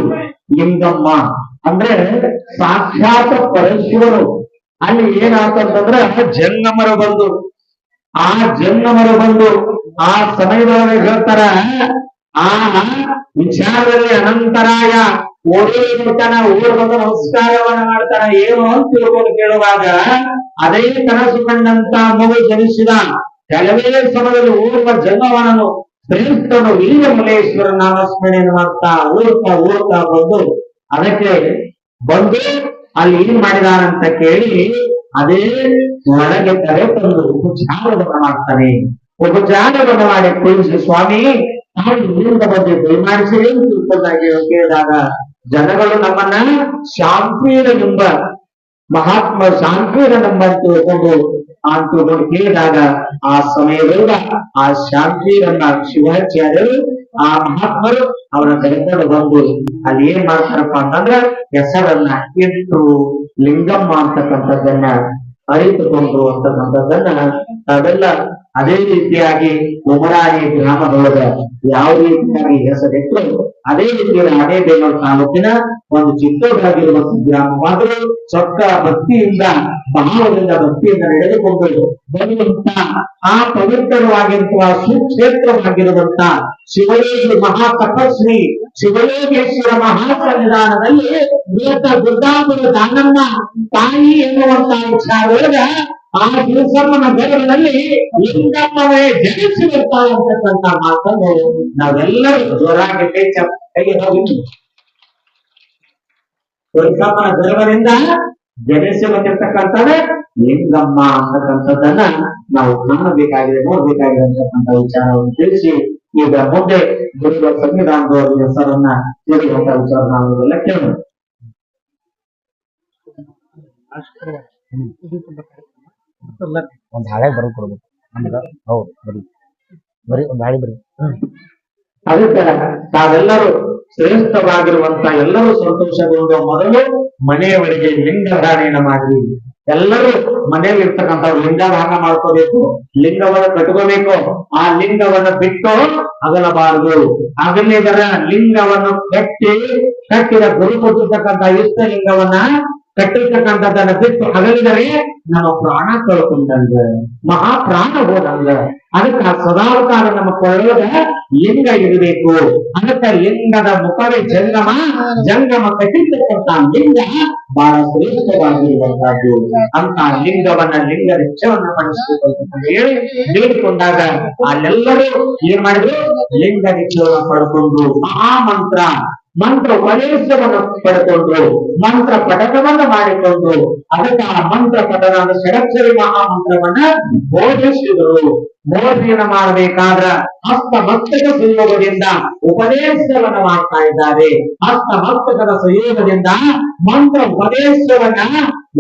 ಲಿಂಗಮ್ಮ ಅಂದ್ರೆ ಸಾಕ್ಷಾತ್ ಪರಶಿವರು. ಅಲ್ಲಿ ಏನಾಗ್ತಂತಂದ್ರ ಜಂಗಮರು ಬಂದು ಆ ಸಮಯದೊಳಗೆ ಹೇಳ್ತಾರ, ಆ ವಿಚಾರದಲ್ಲಿ ಅನಂತರಾಯ ಓಡಿರ್ತಾನ, ಊರ್ ಬಂದು ನಮಸ್ಕಾರವನ್ನ ಮಾಡ್ತಾನ. ಏನು ಅಂತ ತಿಳ್ಕೊಂಡು ಕೇಳುವಾಗ ಅದೇ ಕನಸು ಕಂಡಂತ ಮಗು ಜನಿಸಿದ ಕೆಲವೇ ಸಮಯದಲ್ಲಿ ಊರ್ವ ಜಂಗಮನನು ಶ್ರೇಷ್ಠನು ವೀರಮಲೇಶ್ವರ ನಾಮಸ್ಮರಣೆಯನ್ನು ಮಾಡ್ತಾ ಊರ್ತಾ ಬಂದು ಅದಕ್ಕೆ ಬಂದು ಅಲ್ಲಿ ಏನ್ ಮಾಡಿದಾರಂತ ಕೇಳಿ ಅದೇ ಒಳಗೆ ಕರೆ ತಂದು ಉಪಚಾರವನ್ನು ಮಾಡ್ತಾನೆ. ಉಪಚಾರವನ್ನು ಮಾಡಿ ಕುಳಿಸಿ, ಸ್ವಾಮಿ ನಾವು ಇಲ್ಲಿಂದ ಬಂದು ದಯಮಾಡಿಸಿ ತಿಳ್ಕೊಂಡಾಗಿ ಕೇಳಿದಾಗ ಜನಗಳು ನಮ್ಮನ್ನ ಶಾಂತಿಯನೆಂಬ ಮಹಾತ್ಮ ಶಾಂತಿಯನೆಂಬ ತಿಳ್ಕೊಂಡು ಕೇಳಿದಾಗ ಆ ಸಮಯದೊಳಗ ಆ ಶಾಂತಿಯನ್ನ ಶಿವಾಚಾರ್ಯರು ಆ ಮಹಾತ್ಮರು ಅವರ ಕರೆಕೊಂಡು ಬಂದು ಅಲ್ಲಿ ಏನ್ ಮಾಡ್ತಾರಪ್ಪ ಅಂತಂದ್ರ ಹೆಸರನ್ನ ಇಟ್ಟು ಲಿಂಗಮ್ಮ ಅಂತಕ್ಕಂಥದ್ದನ್ನ ಅರಿತುಕೊಂಡ್ರು ಅಂತಕ್ಕಂಥದ್ದನ್ನ ನಾವೆಲ್ಲ ಅದೇ ರೀತಿಯಾಗಿ ಉಮರಾಣಿ ಗ್ರಾಮದೊಳಗ ಯಾವ ರೀತಿಯಾಗಿ ಹೆಸರಿಟ್ಟು ಅದೇ ರೀತಿಯಲ್ಲಿ ಅಣೆಬೇನೂರು ತಾಲೂಕಿನ ಒಂದು ಚಿಕ್ಕದಾಗಿರುವಂತಹ ಗ್ರಾಮವಾದರೂ ಚೊಕ್ಕ ಭಕ್ತಿಯಿಂದ ಭಾವದಿಂದ ಭಕ್ತಿಯಿಂದ ನಡೆದುಕೊಂಡು ಬರುವಂತ ಆ ಪವಿತ್ರವಾಗಿರುವ ಸುಕ್ಷೇತ್ರವಾಗಿರುವಂತ ಶಿವಯೋಗಿ ಮಹಾತಪಸ್ವಿ ಶಿವಯೋಗೇಶ್ವರ ಮಹಾಸನ್ನಿಧಾನದಲ್ಲಿ ದುರ್ಗಾಪುರ ದಾನಮ್ಮ ತಾಯಿ ಎನ್ನುವಂತ ವಿಚಾರದೊಳಗ ಆ ಶಿವಸಮ್ಮನ ಗರ್ಭದಲ್ಲಿ ಲಿಂಗಮ್ಮವೇ ಜನಿಸಿ ಬರ್ತಾಳೆ ಅಂತಕ್ಕಂಥ ಮಾತನ್ನು ನಾವೆಲ್ಲರೂ ಜೋರಾಗಿ ಕೈಗೆ ಹೋಗಿದ್ವಿ. ಶಿವಸಮ್ಮನ ಗರ್ಭದಿಂದ ಜನಿಸಿ ಬಂದಿರ್ತಕ್ಕಂಥದ್ದೇ ಲಿಂಗಮ್ಮ ಅಂತಕ್ಕಂಥದ್ದನ್ನ ನಾವು ಕಾಣಬೇಕಾಗಿದೆ, ನೋಡ್ಬೇಕಾಗಿದೆ ಅಂತಕ್ಕಂಥ ವಿಚಾರವನ್ನು ತಿಳಿಸಿ ಈಗ ಮುಂದೆ ಗುರುಗಳ ಸಂವಿಧಾನದ ಹೆಸರನ್ನ ತಿಳಿಯುವಂತ ವಿಚಾರ ನಾವೆಲ್ಲ ಕೇಳೋಣ. ಒಂದ್ ಹಾಳೆ ಬರೋ ಕೊಡ್ಬೇಕು ನಮ್ಗ. ಹೌದು, ಬರೀ ಒಂದ್ ಹಾಳೆ ಬರೀ. ಅದಕ್ಕೆ ತಾವೆಲ್ಲರೂ ಶ್ರೇಷ್ಠವಾಗಿರುವಂತ ಎಲ್ಲರೂ ಸಂತೋಷಗೊಂಡು ಮೊದಲು ಮನೆಯವರಿಗೆ ಲಿಂಗಧಾರಣೆಯನ್ನ ಮಾಡಿ ಎಲ್ಲರೂ ಮನೆಯಲ್ಲಿ ಇರ್ತಕ್ಕಂಥವ್ರು ಲಿಂಗಧಾರಣ ಮಾಡ್ಕೋಬೇಕು, ಲಿಂಗವನ್ನು ಕಟ್ಕೋಬೇಕು. ಆ ಲಿಂಗವನ್ನು ಬಿಟ್ಟು ಅಗಲಬಾರದು. ಅಗಲಿದರ ಲಿಂಗವನ್ನು ಕಟ್ಟಿದ ಗುರು ಕೊಟ್ಟಿರ್ತಕ್ಕಂಥ ಇಷ್ಟ ಲಿಂಗವನ್ನ ಕಟ್ಟಿರ್ತಕ್ಕಂಥದ್ದನ್ನ ಬಿಟ್ಟು ಅಗಲಿದರೆ ನಮ್ಮ ಪ್ರಾಣ ಕಳ್ಕೊಂಡಂಗ, ಮಹಾಪ್ರಾಣ ಹೋದಂಗ. ಅದಕ್ಕೆ ಸದಾವಕಾಲ ನಮ್ಮ ಕೊಳ್ಳದ ಲಿಂಗ ಇರಬೇಕು. ಅದಕ್ಕೆ ಲಿಂಗದ ಮುಖವೇ ಜಂಗಮ ಕಟ್ಟಿರ್ತಕ್ಕಂಥ ಲಿಂಗ ಬಹಳ ಶ್ರೇಷ್ಠವಾಗಿರುವಂತಹದ್ದು. ಅಂತ ಲಿಂಗ ರಿಕ್ಷವನ್ನ ಪಡಿಸಬೇಕು ಅಂತ ಹೇಳಿ ಬೇಡಿಕೊಂಡಾಗ ಅಲ್ಲೆಲ್ಲರೂ ಏನ್ ಮಾಡಿದ್ರು, ಲಿಂಗ ರಿಕ್ಷವನ್ನು ಪಡ್ಕೊಂಡು ಮಂತ್ರ ಉಪದೇಶವನ್ನು ಪಡ್ಕೊಂಡ್ರು, ಮಂತ್ರ ಪಠಣವನ್ನು ಮಾಡಿಕೊಂಡು ಅದಕ್ಕೆ ಆ ಮಂತ್ರ ಪಠಣ ಷಡಕ್ಷರಿ ಮಹಾಮಂತ್ರವನ್ನ ಬೋಧಿಸಿದರು. ಬೋಧನೆಯನ್ನು ಮಾಡಬೇಕಾದ್ರ ಹಸ್ತಮಸ್ತಕ ಸಂಯೋಗದಿಂದ ಉಪದೇಶವನ್ನ ಮಾಡ್ತಾ ಇದ್ದಾರೆ. ಹಸ್ತಮಸ್ತಕದ ಸಂಯೋಗದಿಂದ ಮಂತ್ರ ಉಪದೇಶವನ್ನ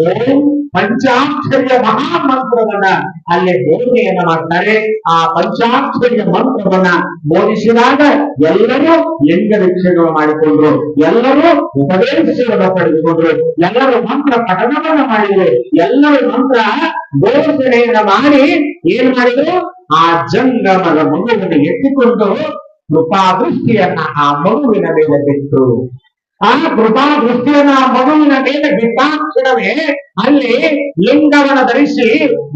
ಓಂ ಪಂಚಾಕ್ಷರಿಯ ಮಹಾಮಂತ್ರವನ್ನ ಅಲ್ಲಿ ಬೋಧನೆಯನ್ನ ಮಾಡ್ತಾರೆ. ಆ ಪಂಚಾಕ್ಷರಿಯ ಮಂತ್ರವನ್ನ ಬೋಧಿಸಿದಾಗ ಎಲ್ಲರೂ ಲಿಂಗ ದೀಕ್ಷೆಗಳು ಮಾಡಿಕೊಂಡ್ರು, ಎಲ್ಲರೂ ಉಪದೇಶವನ್ನು ಪಡೆದುಕೊಂಡ್ರು, ಎಲ್ಲರೂ ಮಂತ್ರ ಪಠಣವನ್ನ ಮಾಡಿದ್ರು, ಎಲ್ಲರೂ ಮಂತ್ರ ಘೋಷಣೆಯನ್ನ ಮಾಡಿ ಏನ್ ಮಾಡಿದ್ರು, ಆ ಜಂಗಮದ ಮಗುವನ್ನು ಎತ್ತಿಕೊಂಡು ಕೃಪಾದೃಷ್ಟಿಯನ್ನ ಆ ಮಗುವಿನ ಮೇಲೆ ಬಿಟ್ಟರು. ಆ ಕೃಪಾದೃಷ್ಟಿಯನ್ನ ಆ ಮಗುವಿನ ಮೇಲೆ ಬಿಟ್ಟಾಕ್ಷಣವೇ ಅಲ್ಲಿ ಲಿಂಗವನ್ನ ಧರಿಸಿ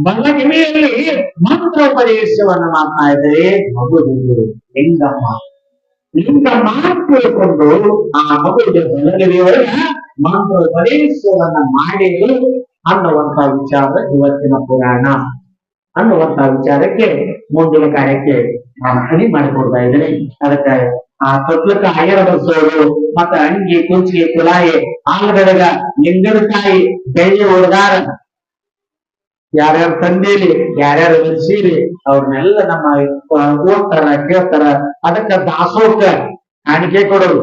ಬಲಗಿಮೆಯಲ್ಲಿ ಮಂತ್ರೋಪದೇಶವನ್ನ ಮಾಡ್ತಾ ಇದ್ದಾರೆ ಮಗುವಿಗೆ. ಲಿಂಗಮ್ಮ ತಿಳ್ಕೊಂಡು ಆ ಮಗುವಿಗೆ ಬಲಗಿಮೆಯೊಳಗ ಮಂತ್ರೋಪದೇಶವನ್ನ ಮಾಡಿದ್ರು ಅನ್ನುವಂತ ವಿಚಾರ ಇವತ್ತಿನ ಪುರಾಣ ಅನ್ನುವಂತ ವಿಚಾರಕ್ಕೆ ಮುಂದಿನ ಕಾರ್ಯಕ್ಕೆ ನಾನು ಅಣಿ ಮಾಡಿಕೊಡ್ತಾ ಇದ್ದೇನೆ. ಅದಕ್ಕೆ ಆ ತೊಟ್ಲಕ್ಕ ಹೈಯರ ಬಸೋದು ಮತ್ತ ಅಂಗಿ ಕುಂಚಿಗೆ ಕುಲಾಯಿ ಆಲಗಡಗ ಲಿಂಗನಕಾಯಿ ಬೆಳ್ಳಿ ಹುಡುಗಾರ ಯಾರ್ಯಾರು ತಂದೇಲಿ ಯಾರ್ಯಾರು ಬೆಳೆಸಿರಿ ಅವ್ರನ್ನೆಲ್ಲ ನಮ್ಮ ಓದ್ತಾರ ಕೇಳ್ತಾರ. ಅದಕ್ಕ ದಾಸೋಕ ಕಾಣಿಕೆ ಕೊಡೋರು,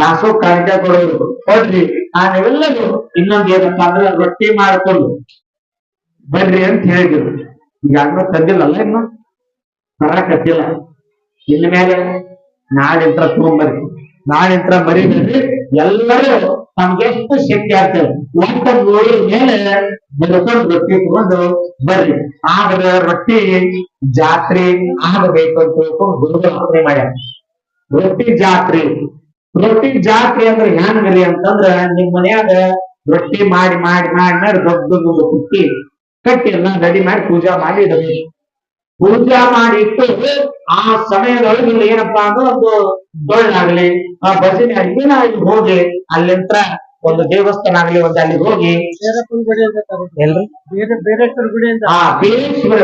ದಾಸೋಕ ಕಾಣಿಕೆ ಕೊಡೋರು ಕೊಡ್ರಿ. ನಾವೆಲ್ಲರೂ ಇನ್ನೊಂದು ಏನಪ್ಪಾ ಅಂದ್ರೆ ರೊಟ್ಟಿ ಮಾಡ್ಕೊಂಡು ಬರ್ರಿ ಅಂತ ಹೇಳಿದ್ರು. ಈಗಾಗ್ಲೂ ತಂದಿಲ್ಲಲ್ಲ, ಇನ್ನು ತರಕತ್ತಿಲ್ಲ. ಇನ್ನ ಮೇಲೆ ನಾಳಿಂತ್ರ ತಗೊಂಬರ್ರಿ, ನಾಳಿಂತ್ರ ಮರಿಬೇಡ್ರಿ. ಎಲ್ಲರೂ ತಮ್ಗೆ ಎಷ್ಟು ಶಕ್ತಿ ಆಗ್ತದೆ ಒಟ್ಟ ನೋಡಿ ಮೇಲೆ ಬೆಳ್ಕೊಂಡು ರೊಟ್ಟಿ ತಗೊಂಡು ಬರ್ರಿ. ಆಗ ರೊಟ್ಟಿ ಜಾತ್ರೆ ಆಗಬೇಕು ಅಂತ ತಿಳ್ಕೊಂಡು ಗುರುಗಳು ಅರ್ಪಣೆ ಮಾಡ್ಯಾರ. ರೊಟ್ಟಿ ಜಾತ್ರೆ, ರೊಟ್ಟಿ ಜಾತ್ರೆ ಅಂದ್ರೆ ಹೆಂಗ್ರಿ ಅಂತಂದ್ರ ನಿಮ್ ಮನ್ಯಾಗ ರೊಟ್ಟಿ ಮಾಡಿ ಮಾಡಿ ಮಾಡಿ ಮಾಡಿ ದೊಡ್ಡ ಕುಟ್ಟಿ ಕಟ್ಟಿ ಎಲ್ಲ ರೆಡಿ ಮಾಡಿ ಪೂಜಾ ಮಾಡಿ ಇಡಬೇಕು. ಪೂಜಾ ಮಾಡಿ ಇಟ್ಟು ಆ ಸಮಯದೊಳಗೆ ಏನಪ್ಪಾ ಅಂದ್ರೆ ಒಂದು ಡೊಳ್ಳಾಗ್ಲಿ ಆ ಭಜನೆ ಆಗ್ಲಿ ಅಲ್ಲಿ ಹೋಗಿ ಅಲ್ಲಿಂತ್ರ ಒಂದು ದೇವಸ್ಥಾನ ಆಗ್ಲಿ ಒಂದು ಅಲ್ಲಿ ಹೋಗಿ ಎಲ್ರಿ ಬೀರೇಶ್ವರ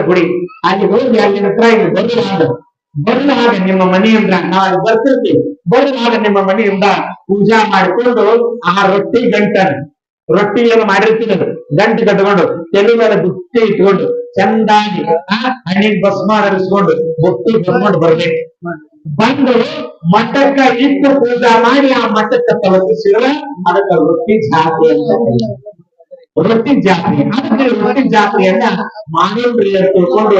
ಗುಡಿ ಅಲ್ಲಿ ಹೋಗಿ ಅಲ್ಲಿ ಹತ್ರ ಇಲ್ಲಿ ಬರಲಾಗ ನಿಮ್ಮ ಮನೆಯಿಂದ ನಾವು ಅಲ್ಲಿ ಬರ್ತಿರ್ತೀವಿ. ಬರಲಾಗ ನಿಮ್ಮ ಮನೆಯಿಂದ ಪೂಜಾ ಮಾಡಿಕೊಂಡು ಆ ರೊಟ್ಟಿ ರೊಟ್ಟಿ ಏನು ಮಾಡಿರ್ತೀವಿ ಗಂಟು ಕಟ್ಕೊಂಡು ತಲೆ ಮೇಲೆ ಬುಟ್ಟಿ ಇಟ್ಕೊಂಡು ಚಂದಾಗಿ ಹಣ್ಣಿನ ಭಸ್ಮ ಹರಿಸ್ಕೊಂಡು ಬುಟ್ಟಿ ಬರ್ಕೊಂಡು ಬರ್ಬೇಕು. ಬಂದು ಮಠಕ್ಕ ಇಟ್ಟು ಪೂಜಾ ಮಾಡಿ ಆ ಮಠಕ್ಕೆ ತಲುಪಿಸಿದ್ರೆ ಅದಕ್ಕೆ ರೊಟ್ಟಿ ಜಾತ್ರೆ ಅಂತ. ರೊಟ್ಟಿ ಜಾತ್ರೆ ಅದಕ್ಕೆ ರೊಟ್ಟಿ ಜಾತ್ರೆಯನ್ನ ಮಾನವ್ರಿ ಅಂತ ತಿಳ್ಕೊಂಡು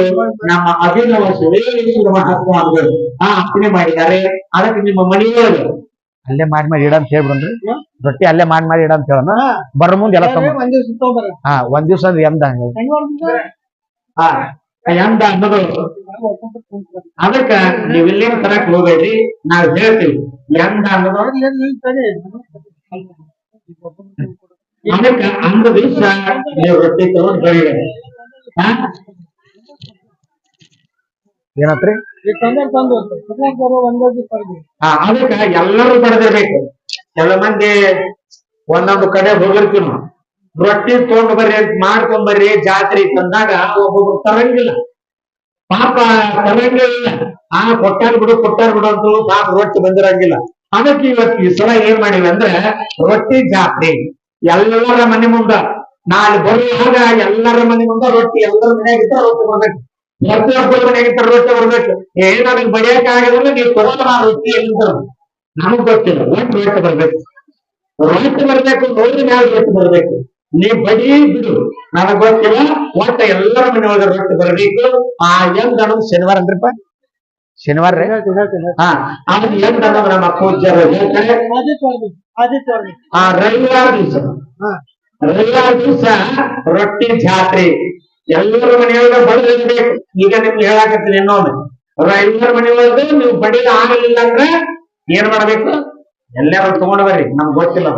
ನಮ್ಮ ಅಭಿನವ ಶಿವೇಶ್ವರ ಮಹಾಸ್ವಾಮಿಗಳು ಅರ್ಪಣೆ ಮಾಡಿದ್ದಾರೆ. ಅದಕ್ಕೆ ನಿಮ್ಮ ಮನೆಯೊಳಗೆ ಅಲ್ಲೇ ಮಾಡಿ ಇಡ ಅಂತ ಹೇಳ್ಬಿಡ್ರಿ. ರೊಟ್ಟಿ ಅಲ್ಲೇ ಮಾಡಿ ಇಡ ಅಂತ ಹೇಳೋಣ. ಬರ ಮುಂದೆ ಎಲ್ಲ ಒಂದ್ ದಿವ್ಸ ಅಂದ್ರೆ ಎಂದ ಎಂದ ಅನ್ನೋದು. ಅದಕ್ಕ ನೀವ್ ಇಲ್ಲೇನು ತರಕ್ ಹೋಗ್ಬೇಡ್ರಿ, ನಾವ್ ಹೇಳ್ತೀವಿ ಎಂದ ಅನ್ನೋದು. ಅದಕ್ಕ ಅಂದ ದಿವ್ಸ ನೀವು ರೊಟ್ಟಿ ತಗೊಂಡ್ ಬೆಳಿಬೇಡಿ. ಏನತ್ರಿ ಅದಕ್ಕ ಎಲ್ಲರೂ ಪಡೆದಿರ್ಬೇಕು. ಕೆಲ ಮಂದಿ ಒಂದೊಂದು ಕಡೆ ಹೋಗಿರ್ತೀವಿ ನಾವು, ರೊಟ್ಟಿ ತಗೊಂಡ್ ಬರ್ರಿ ಅಂತ ಮಾಡ್ಕೊಂಡ್ ಬರ್ರಿ ಜಾತ್ರೆ ತಂದಾಗ ಒಬ್ಬೊಬ್ರು ತರಂಗಿಲ್ಲ, ಪಾಪ ತರಂಗಿಲ್ಲ. ಕೊಟ್ಟಾರ ಬಿಡು ಅಂತ ಪಾಪ ರೊಟ್ಟಿ ಬಂದಿರಂಗಿಲ್ಲ. ಅದಕ್ಕೆ ಇವತ್ತು ಈ ಸಲ ಏನ್ ಮಾಡಿವಿ ಅಂದ್ರೆ ರೊಟ್ಟಿ ಜಾತ್ರೆ ಎಲ್ಲರ ಮನೆ ಮುಂದ ನಾಳೆ ಬರುವಾಗ ಎಲ್ಲರ ಮನೆ ಮುಂದ ರೊಟ್ಟಿ, ಎಲ್ಲರ ಮನೆಯಾಗಿದ್ದ ರೊಟ್ಟಿ ಬರ್ಬೇಕು, ಪ್ರತಿಯೊಬ್ಬರ ಮನೆಯಾಗಿದ್ದ ರೊಟ್ಟಿ ಬರ್ಬೇಕು. ನನಗೆ ಬಡಿಯಕ್ ಆಗಿದ್ರೆ ನೀವು ತಗೊಂಡ ರೊಟ್ಟಿ ಎಲ್ಲಿಂದ ನಮಗ್ ಗೊತ್ತಿಲ್ಲ. ಒಟ್ಟು ರೊಟ್ಟಿ ಬರ್ಬೇಕು, ರೊಟ್ಟಿ ಬರ್ಬೇಕು, ನೋಡ್ರಿ ಮ್ಯಾಲ ರೊಟ್ಟಿ ಬರ್ಬೇಕು. ನೀವ್ ಬಡಿ ಬಿಡು ನನಗ್ ಗೊತ್ತಿಲ್ಲ, ಒಟ್ಟ ಎಲ್ಲರ ಮನೆ ಒಳಗೆ ರೊಟ್ಟಿ ಬರ್ಬೇಕು. ಆ ಎಂದ ಅನ್ನೋದು ಶನಿವಾರ ಅಂದ್ರಪ್ಪ, ಶನಿವಾರ ರೀ. ಅದು ಎಂದ ಅನ್ನೋದು ನಮ್ಮ ಪೂಜ್ಯರು ಹೇಳ್ತಾರೆ. ರವಿವಾರ ದಿವಸ ರೊಟ್ಟಿ ಜಾತ್ರೆ ಎಲ್ಲರ ಮನೆಯೊಳಗ ಬಡದಿರ್ಬೇಕು. ಈಗ ನಿಮ್ಗೆ ಹೇಳಾಕತ್ತೀನಿ ಇನ್ನೊಮ್ಮೆ, ಎಲ್ಲರ ಮನೆಯೊಳಗ ನೀವು ಬಡಿದ ಆಗಲಿಲ್ಲ ಅಂದ್ರೆ ಏನ್ ಮಾಡ್ಬೇಕು, ಎಲ್ಲಾರು ತಗೊಂಡ್ ಬರ್ರಿ. ನಮ್ಗೆ ಗೊತ್ತಿಲ್ಲ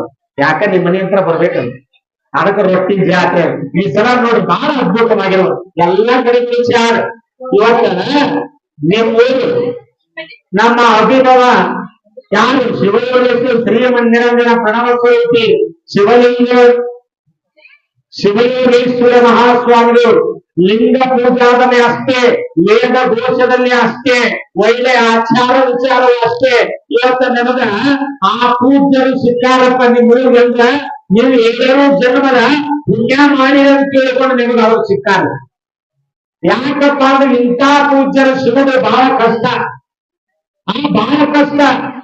ಯಾಕ ನಿಮ್ ಮನೆ ಹತ್ರ ಬರ್ಬೇಕಂತ. ಅದಕ್ಕೆ ರೊಟ್ಟಿ ಜಾತ್ರೆ ಈ ಸಲ ನೋಡಿ ಬಹಳ ಅದ್ಭುತವಾಗಿರುವ ಎಲ್ಲಾ ಕಡೆ ವಿಚಾರ. ಇವತ್ತ ನಿಮ್ಮ ಊರು ನಮ್ಮ ಅಭಿನವ ಯಾರು ಶಿವಲಿಂಗ ಶ್ರೀಮಂದಿರಂಜನ ಪ್ರಣವ ಸ್ವರೂಪಿ ಶಿವಲಿಂಗೇಶ್ವರ ಮಹಾಸ್ವಾಮಿಗಳು ಲಿಂಗ ಪೂಜಾದಲ್ಲಿ ಅಷ್ಟೇ, ವೇದ ಘೋಷದಲ್ಲಿ ಅಷ್ಟೇ, ಒಳ್ಳೆ ಆಚಾರ ವಿಚಾರವೂ ಅಷ್ಟೇ. ಇವತ್ತ ನಮಗ ಆ ಪೂಜ್ಯರು ಸಿಕ್ಕಾರಪ್ಪ ನಿಮ್ಗೆ ಅಂದ್ರ ನೀವು ಏನೇನೋ ಜನ್ಮದ ಪುಣ್ಯ ಮಾಡಿ ಅಂತ ಕೇಳಿಕೊಂಡು ನಿಮಗೆ ಅವ್ರು ಸಿಕ್ಕಾರ. ಯಾಕಪ್ಪ ಅಂದ್ರೆ ಇಂಥ ಪೂಜ್ಯರು ಸಿಗೋದು ಬಹಳ ಕಷ್ಟ. ಬಹಳ ಕಷ್ಟ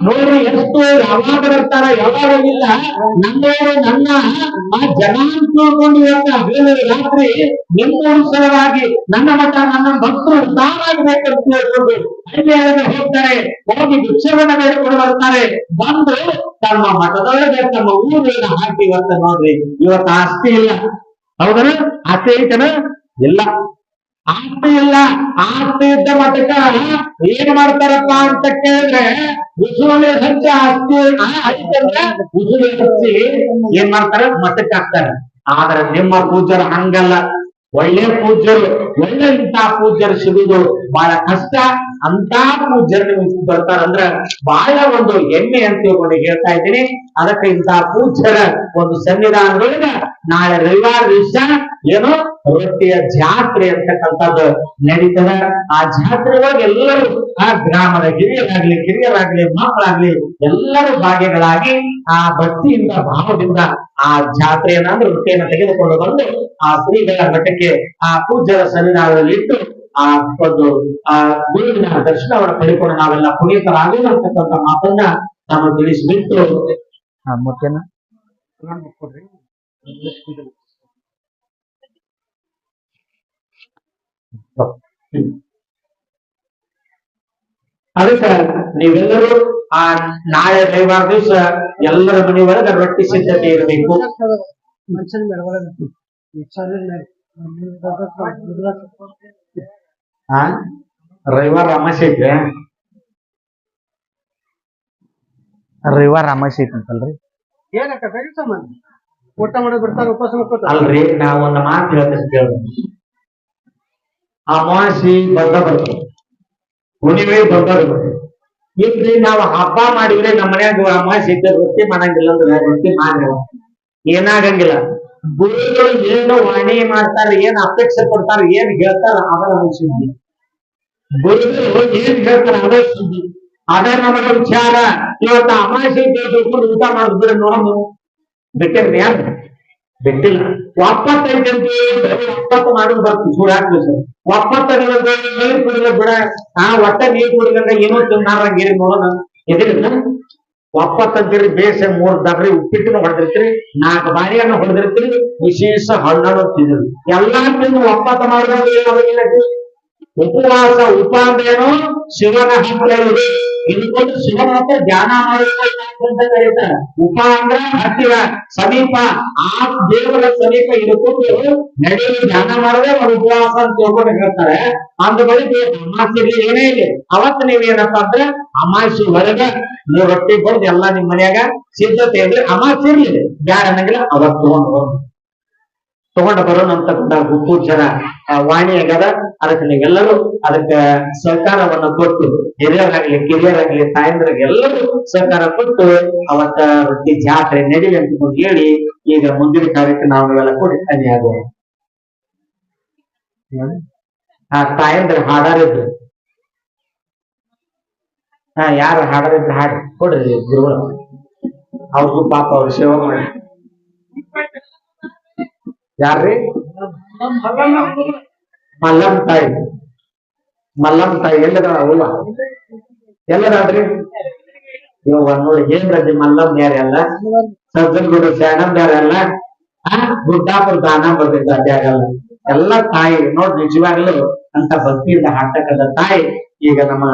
ನೋಡ್ರಿ. ಎಷ್ಟು ಯಾವಾಗ ಬರ್ತಾರ ಯಾವಾಗಲಿಲ್ಲ. ನನ್ನ ಆ ಜನ ತಿಳ್ಕೊಂಡು ರಾತ್ರಿ ನಿಮ್ಮನುಸಾರವಾಗಿ ನನ್ನ ಮಠ ನನ್ನ ಭಕ್ತರು ಉದ್ದಾರಾಗಬೇಕಂತ ಹೇಳ್ಕೊಂಡು ಹಳ್ಳಿಯೊಳಗೆ ಹೋಗ್ತಾರೆ. ಹೋಗಿ ಭಿಕ್ಷೆಗಳನ್ನ ಬೇಡಿಕೊಂಡು ಬರ್ತಾರೆ. ಬಂದು ತಮ್ಮ ಮಠದೊಳಗೆ ತಮ್ಮ ಊರಿನ ಹಾಕಿ ಇವತ್ತ ನೋಡ್ರಿ. ಇವತ್ತು ಆಸ್ತಿ ಇಲ್ಲ, ಹೌದನ? ಆಸ್ತಿ ಐತನ? ಇಲ್ಲ. ಆಸ್ತಿ ಇಲ್ಲ. ಆಸ್ತಿ ಇದ್ದ ಮಠಕ್ಕ ಏನ್ ಮಾಡ್ತಾರಪ್ಪ ಅಂತ ಕೇಳಿದ್ರೆ ಉಸುಳಿ ಹಚ್ಚಿ ಆಸ್ತಿ ಐತಂದ್ರೆ ಉಸುಳಿ ಹಚ್ಚಿ ಏನ್ ಮಾಡ್ತಾರ? ಮಠಕ್ಕೆ ಹಾಕ್ತಾರೆ. ಆದ್ರೆ ನಿಮ್ಮ ಪೂಜ್ಯರು ಹಂಗಲ್ಲ. ಒಳ್ಳೆ ಪೂಜ್ಯರು, ಒಳ್ಳೆ ಇಂಥ ಪೂಜ್ಯರು ಸಿಗುದು ಬಹಳ ಕಷ್ಟ. ಅಂತ ಪೂಜ್ಯರು ನಿಮ್ಗೆ ಬರ್ತಾರಂದ್ರ ಬಹಳ ಒಂದು ಹೆಮ್ಮೆ ಅಂತ ತಿಳ್ಕೊಂಡು ಹೇಳ್ತಾ ಇದ್ದೀನಿ. ಅದಕ್ಕೆ ಇಂಥ ಪೂಜ್ಯರ ಒಂದು ಸನ್ನಿಧಾನದೊಳಗ ನಾಳೆ ರವಿವಾರ ದಿವಸ ಏನೋ ರೊಟ್ಟಿಯ ಜಾತ್ರೆ ಅಂತಕ್ಕಂಥದ್ದು ನಡೀತದ. ಆ ಜಾತ್ರೆ ಒಳಗೆ ಎಲ್ಲರೂ ಆ ಗ್ರಾಮದ ಕಿರಿಯರಾಗ್ಲಿ ಮಕ್ಕಳಾಗ್ಲಿ ಎಲ್ಲರೂ ಭಾಗ್ಯಗಳಾಗಿ ಆ ಭಕ್ತಿಯಿಂದ ಭಾವದಿಂದ ಆ ಜಾತ್ರೆಯನ್ನ ಅಂದ್ರೆ ರೊಟ್ಟಿಯನ್ನು ತೆಗೆದುಕೊಂಡು ಬಂದು ಆ ಶ್ರೀಗಳ ಮಠಕ್ಕೆ ಆ ಪೂಜ್ಯರ ಸನ್ನಿಧಾನದಲ್ಲಿ ಇಟ್ಟು ಆ ಒಂದು ಆ ಗುರುವಿನ ದರ್ಶನವನ್ನು ಪಡೆದುಕೊಂಡು ನಾವೆಲ್ಲ ಪುನೀತರಾಗೋಣ ಅಂತಕ್ಕಂಥ ಮಾತನ್ನ ನಾವು ತಿಳಿಸಿಬಿಟ್ಟು ಮತ್ತೇನ ಅದಕ್ಕ ನೀವೆಲ್ಲರೂ ಆ ನಾಳೆ ರವಿವಾರ ದಿವಸ ಎಲ್ಲರ ಮನೆ ಒಳಗ ರೊಟ್ಟಿ ಸಿದ್ಧತೆ ಇರಬೇಕು. ರವಿವಾರ ಅಮಾಸೆ ಐತೆ. ರವಿವಾರ ಅಮಾಸೆ ಐತಂತಲ್ರಿ? ಊಟ ಮಾಡೋದು ಬಿಡ್ತಾರ, ಉಪವಾಸ ಮಾಡ್ಕೊತಾರ. ಅಲ್ರಿ, ನಾವ್ ಒಂದು ಮಾತು ಹೇಳ್ತೇನೆ ಕೇಳಿ. ಅಮಾಸಿ ಬಂದ ಬರ್ತದೆ, ಹುಣ್ಣಿಮೆ ಬಂದ ಬರ್ತದೆ. ಇಲ್ರಿ ನಾವು ಹಬ್ಬ ಮಾಡಿದ್ರೆ ನಮ್ಮ ಮನ್ಯಾಗ ಅಮಾಸಿ ಇದ್ದ ರೊಟ್ಟಿ ಮಾಡಂಗಿಲ್ಲ ಅಂದ್ರೆ ರೊಟ್ಟಿ ಮಾಡಿಲ್ಲ ಏನಾಗಂಗಿಲ್ಲ. ಗುರುಗಳು ಏನು ವಾಣಿ ಮಾಡ್ತಾರೆ, ಏನ್ ಅಪೇಕ್ಷೆ ಕೊಡ್ತಾರೆ, ಏನ್ ಹೇಳ್ತಾರ ಅದರ ಸುದ್ದಿ. ಗುರುಗಳು ಏನ್ ಹೇಳ್ತಾರ ಅದೇ ಸುದ್ದಿ, ಅದೇ ನಮಗ ವಿಚಾರ. ಇವತ್ತು ಅಮಾಸಿ ತಿಳ್ಕೊಂಡು ಊಟ ಮಾಡಿದ್ರೆ ನೋಡೋದು ಬಿಟ್ಟಿರ್ರಿ? ಯಾರು ಬಿಟ್ಟಿಲ್ಲ. 75 ಅಂತ ಹೇಳಿ 70 ಮಾಡೋದು ಬರ್ತದೆ. ಚೂಡಾಕ್ಲಿ ಸರ್ 70 ನೀರು ಕುಡಿದ ಬಿಡ. ಒಟ್ಟ ನೀರು ಕುಡಿದಂಗ ಏನೋ ತಿನ್ನಾರಂಗಿರಿ ನೋಡೋಣ. ಎದಿರಿಲ್ಲ 70 ಅಂತೀರಿ. ಬೇಸ 3 ದಬ್ರಿ ಉಪ್ಪಿಟ್ಟನ್ನು ಹೊಡೆದಿರ್ತೀರಿ, 4 ಬಾರಿಯನ್ನು ಹೊಡೆದಿರ್ತೀರಿ, ವಿಶೇಷ ಹಣ್ಣನ್ನು ತಿಂದಿರಿ. ಎಲ್ಲಾ ತಿಂದು 70 ಮಾಡಿದ್ರೆ ಉಪವಾಸ. ಉಪ ಅಂದ್ರೇನು? ಶಿವನ ಹತ್ರ ಇದೆ. ಇದ್ಕೊಂಡು ಶಿವನ ಹತ್ರ ಧ್ಯಾನ ಅಂತ ಕರೀತಾರೆ. ಉಪ ಅಂದ್ರ ಹತ್ತಿರ, ಸಮೀಪ, ಆ ದೇವರ ಸಮೀಪ ಇದ್ಕೊಂಡು ನಡೆಯಲು ಧ್ಯಾನ ಮಾಡಿದ್ರೆ ಒಂದು ಉಪವಾಸ ಅಂತ ತಿಳ್ಕೊಂಡು ಹೇಳ್ತಾರೆ. ಅಂದ ಬಳಿಕ ಅಮಾಸೆ ಏನೇ ಇಲ್ಲ, ಅವತ್ತು ನೀವೇನಪ್ಪಾ ಅಂದ್ರೆ ಅಮಾಸೆ ಹೊರಗ 3 ರೊಟ್ಟಿ ಬಡ್ದು ಎಲ್ಲಾ ನಿಮ್ ಮನ್ಯಾಗ ಸಿದ್ಧತೆ ಇದ್ರೆ ಅಮಾಸೆ ಇರ್ಲಿ ಬ್ಯಾಡ ಅನ್ನಂಗಿಲ್ಲ, ಅವತ್ತು ತಗೊಂಡು ಬರೋಣ ಅಂತಕ್ಕಂಥ ಪೂಜ್ಯರ ವಾಣಿ ಆಗದ. ಅದಕ್ಕೆ ನೀವೆಲ್ಲರೂ ಅದಕ್ಕೆ ಸಹಕಾರವನ್ನು ಕೊಟ್ಟು, ಹಿರಿಯರಾಗ್ಲಿ ಕಿರಿಯರಾಗ್ಲಿ ತಾಯಂದ್ರಿಗೆ ಎಲ್ಲರೂ ಸಹಕಾರ ಕೊಟ್ಟು ಅವತ್ತ ರೊಟ್ಟಿ ಜಾತ್ರೆ ನಡೀಲಿ ಅಂತ ಹೇಳಿ ಈಗ ಮುಂದಿನ ಕಾರ್ಯಕ್ಕೆ ನಾವೆಲ್ಲ ಕೊಡಿ ಅದೇ ಆಗೋಣ. ಆ ತಾಯಂದ್ರ ಹಾಡಾರಿದ್ರು, ಯಾರು ಹಾಡಾರಿದ್ರು ಹಾಡಿ ಕೊಡ್ರಿ ಗುರುಗಳು. ಅವ್ರಿಗೂ ಪಾಪ ಅವ್ರ ಸೇವೆ ಮಾಡಿ. ಯಾರ್ರಿ? ಮಲ್ಲಮ್ಮ ತಾಯಿ. ಮಲ್ಲಮ್ಮ ತಾಯಿ ಎಲ್ಲದ ಅವ್ವ ಎಲ್ಲದಾದ್ರಿ? ಇವಾಗ ನೋಡಿ ಏನ್ರಿ ಮಲ್ಲಮ್ಮ ಯಾರೆಲ್ಲ, ಸಜ್ಜನಗೂಡು ಶಾಣಮ್ ಯಾರೆಲ್ಲ, ಗುಡ್ಡಾಪುರ ದಾನ ಬರ್ತಿದ್ದ ಯಾರೆಲ್ಲ ಎಲ್ಲ ತಾಯಿ ನೋಡಿ. ನಿಜವಾಗ್ಲೂ ಅಂತ ಭಕ್ತಿಯಿಂದ ಹಾಡ್ತಕ್ಕಂಥ ತಾಯಿ ಈಗ ನಮ್ಮ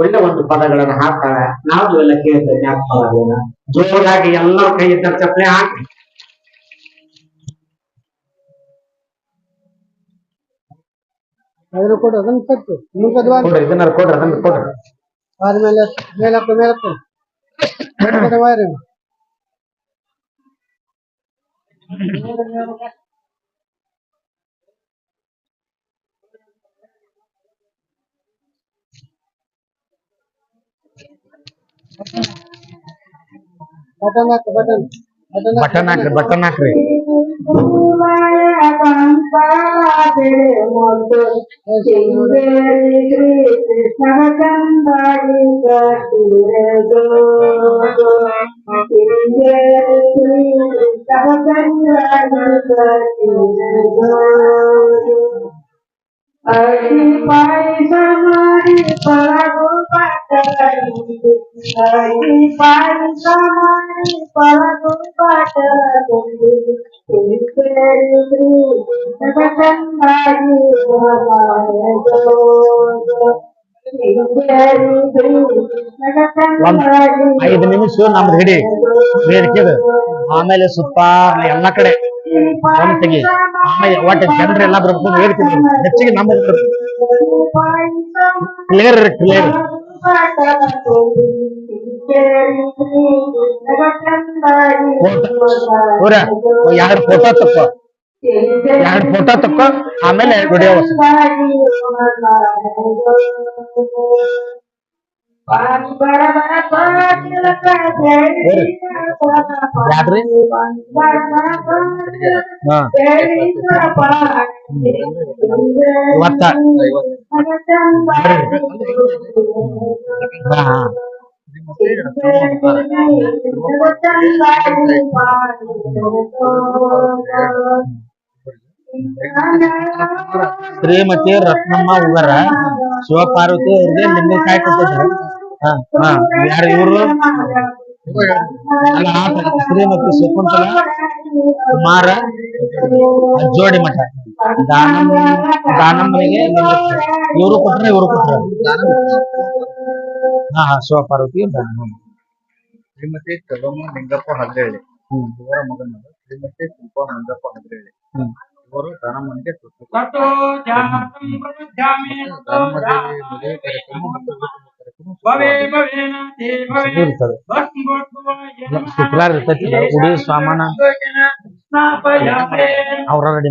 ಒಳ್ಳೆ ಒಂದು ಪದಗಳನ್ನ ಹಾಕ್ತಾಳ. ನಾವು ಎಲ್ಲ ಕೇಳ್ತೇವೆ, ಜ್ಞಾಪಕ ಜೋರಾಗಿ ಎಲ್ಲರ ಕೈ ಇದ್ದ ಚಪ್ಪಲೆ ಹಾಕಿ ಕೊಡು. ಅದನ್ನ ಕೊಟ್ಟು ಇದನ್ನ ಕೊಡ್ರಿ, ಅದನ್ನ ಕೊಡ್ರಿ. ಆದ್ಮೇಲೆ ಮೇಲಕ್ಕ ಮೇಲಕ್ಕ ಬಟನ್ ಹಾಕ, ಬಟನ್ ಬಟನ್ ಹಾಕ್ರಿ, ಬಟನ್ ಹಾಕ್ರಿ. ಪಾಯಸ ಮಾಡಿ ಪಳಗು ಪಟ್ಟ ಒಂದ್ 5 ನಿಮಿಷ ನಮ್ದು ಹಿಡಿ ವೇದಿಕೆದು ಆಮೇಲೆ ಸುತ್ತ ಎಲ್ಲಾ ಕಡೆ ಒಂದ್ ತೆಗಿ ಆಮೇಲೆ ಒಟ್ಟು ಜನರೆಲ್ಲ ಬರ್ಬೇಕು ವೇದಿಕೆ ಹೆಚ್ಚಿಗೆ ನಮ್ದು ಕ್ಲಿಯರ್ ಕ್ಲಿಯರ್ ಎರಡು ಫೋಟೋ ತಕ್ಕೋ ಆಮೇಲೆ ವಿಡಿಯೋ ಯಾಕ್ರಿ ಇವತ್ತ ಶ್ರೀಮತಿ ರತ್ನಮ್ಮ ಉಗರ ಶಿವಪಾರ್ವತಿ ಅವ್ರಿಗೆ ಲಿಂಗಕಾಯಿ ಕೊಟ್ಟಿದ್ದಾರೆ. ಯಾರು ಇವರು ಅಲ್ಲ ಶ್ರೀಮತಿ ಶಕುಂತಲ ಕುಮಾರ ಅಜ್ಜೋಡಿ ಮಠ ದಾನಮ್ಮನಿಗೆ ಇವರು ಕೊಟ್ರೆ ಇವರು ಕೊಟ್ರೆ ಶಿವಪಾರ್ವತಿ ಶ್ರೀಮತಿ ಚಲಮ್ಮ ಲಿಂಗಪ್ಪ ಹದ್ರೇಳಿ ಇವರ ಮಗನಾದ ಶ್ರೀಮತಿ ಶಿಲ್ಪ ಮಂಜಪ್ಪ ಹದ್ರೇಳಿ ಇವರು ದಾನಮ್ಮನಿಗೆ ಶುಕ್ರವಾರ ಇರ್ತೈತಿ ಉಡಿ ಸಾಮಾನ ಅವ್ರ ರೆಡಿ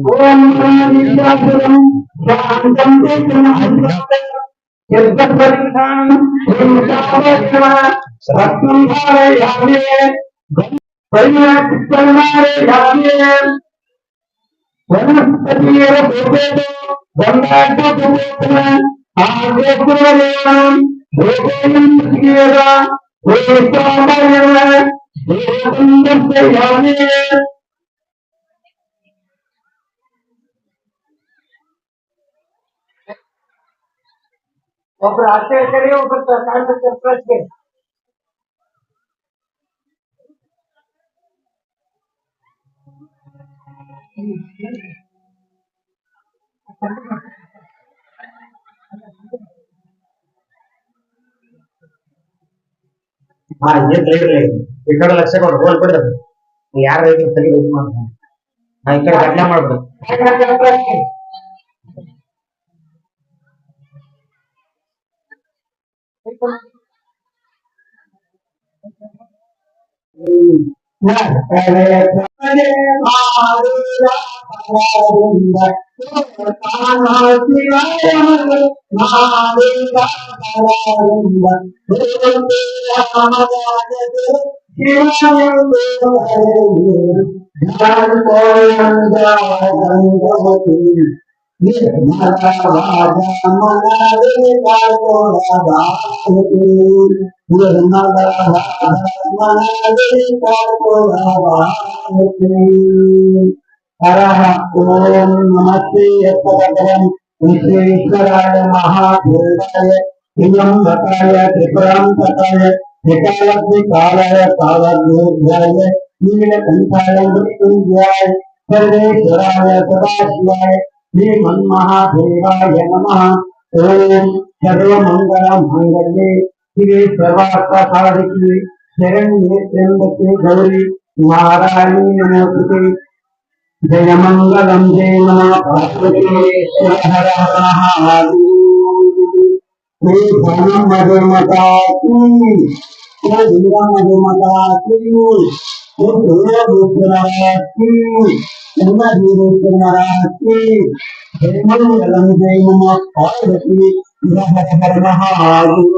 ಒಬ್ರು ಆಶ್ಚರ್ಯಕರಿ ಒಬ್ರು ಪ್ರಶ್ನೆ ಈ ಕಡೆ ಲಕ್ಷ ಕೊಡು ಹೋಲ್ ಬಿಡ್ರಿ ಯಾರ ತೆಗಿಬೇಕು ನಾ ಈ ಕಡೆ ಗಡ್ಲೆ ಮಾಡ್ಬಿಡು ओम नमस्ते विश्वेश्वराय महादेवाय हिमंबकाय त्रिपुरांतकाय हिकालग्निकालाय कालग्निर्भयाय नीलकंठाय मृत्युंजयाय सर्वेश्वराय सदाशिवाय श्रीमन्महादेवाय नमः। ओम सर्वमंगलमांगल्ये शिवे सर्वार्थसाधिके शरण्ये त्र्यंबके गौरी नारायणी नमोस्तुते। जय मंगलम जय नमः पार्वतीश्वर हर महादेव। धर्म मधुमता की मधुमता की जय मंगलम जय नमः पार्वती हर महादेव।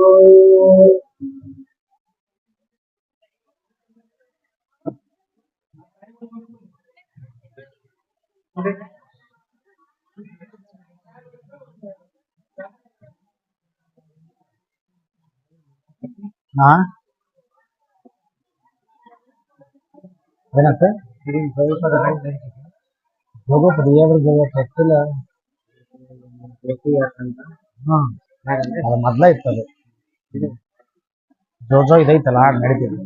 ಏನಂತ ಹೋಗೋದು ಯಾವ್ದು ಗೊತ್ತಿಲ್ಲ. ಅದು ಮೊದ್ಲ ಇತ್ತು ಅದು ಜೋಜೋ ಇದೈತಲ್ಲ ನಡೀತಿದೆ.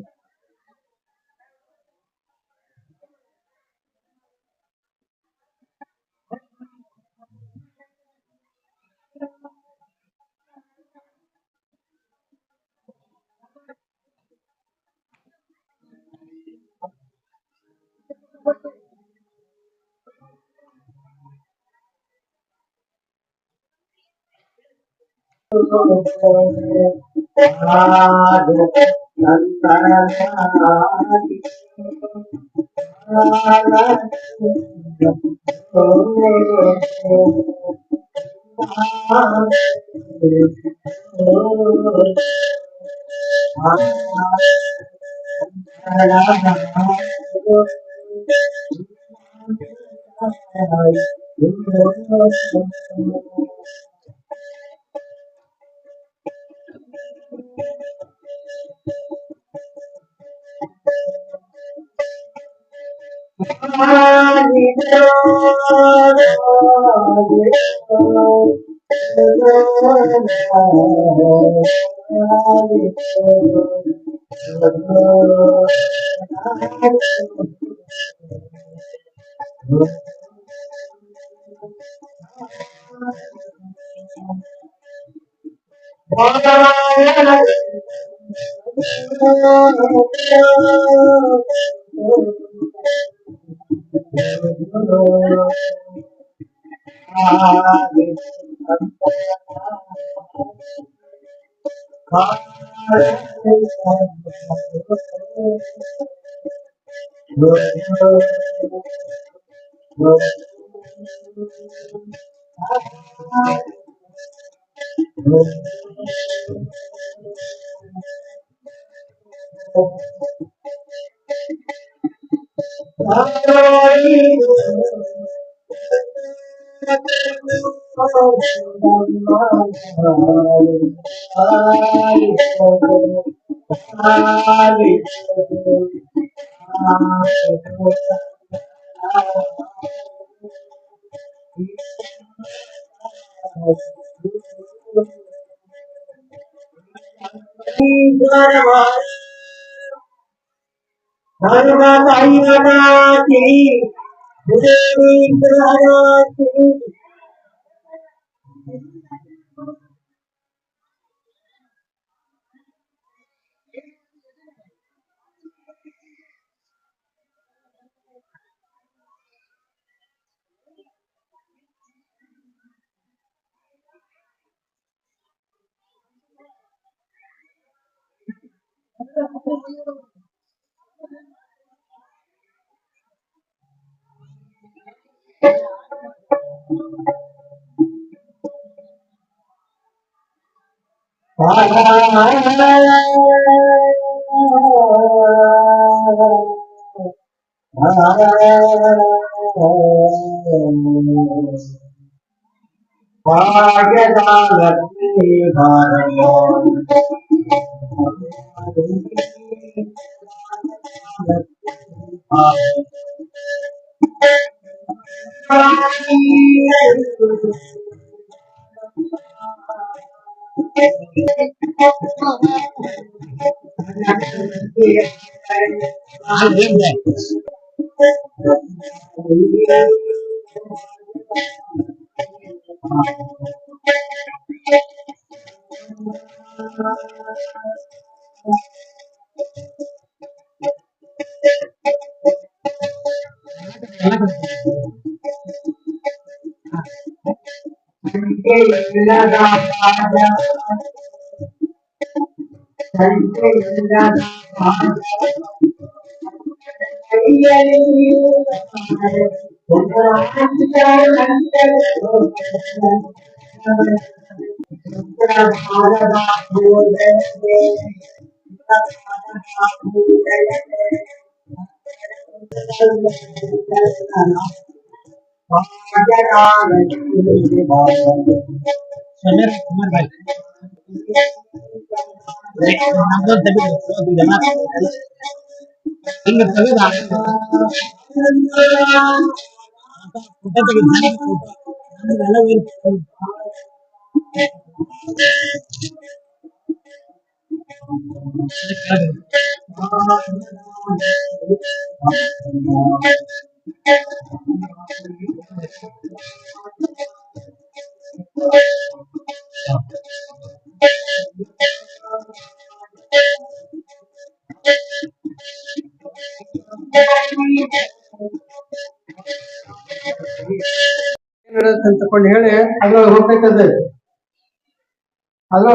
ಅಂತ ತಕೊಂಡು ಹೇಳಿ ಅದ್ರೊಳಗೆ ಹೋಗ್ತೈತದ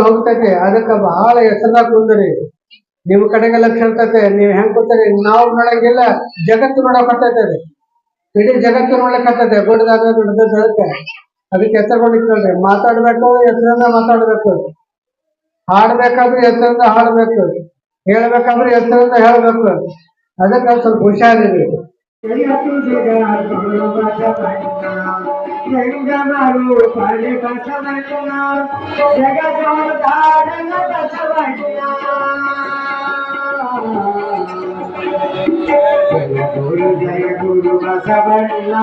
ಹೋಗ್ತೈತಿ. ಅದಕ್ಕ ಬಹಳ ಹೆಸರಾಗ ಕುಂದ್ರಿ. ನಿಮ್ ಕಡೆಗೆ ಲಕ್ಷ ಇರ್ತೈತೆ. ನೀವ್ ಹೆಂಗ್ ಕೂತೀರಿ ನಾವು ನೋಡಂಗಿಲ್ಲ, ಜಗತ್ತು ನೋಡಕತ್ತೈತೆ. ಇಡೀ ಜಗತ್ತು ನೋಡ್ಲಿಕ್ಕತ್ತೈತೆ ಗುಡ್ಡದಾಗ ದುಡ್ದಕ್ಕೆ. ಅದಕ್ಕೆ ಹೆಸರುಕೊಂಡಿಟ್ಕೊಳ್ರಿ. ಮಾತಾಡ್ಬೇಕು ಹೆಸರಿಂದ ಮಾತಾಡ್ಬೇಕು, ಹಾಡ್ಬೇಕಾದ್ರೆ ಹೆಸರಿಂದ ಹಾಡ್ಬೇಕು, ಹೇಳ್ಬೇಕಾದ್ರೆ ಹೆಸರಿಂದ ಹೇಳ್ಬೇಕು. ಅದಕ್ಕೆ ಸ್ವಲ್ಪ ಹುಷಾರಿರಿ. ಗುರು ಜಯ ಗುರು ಬಸವಣ್ಣ,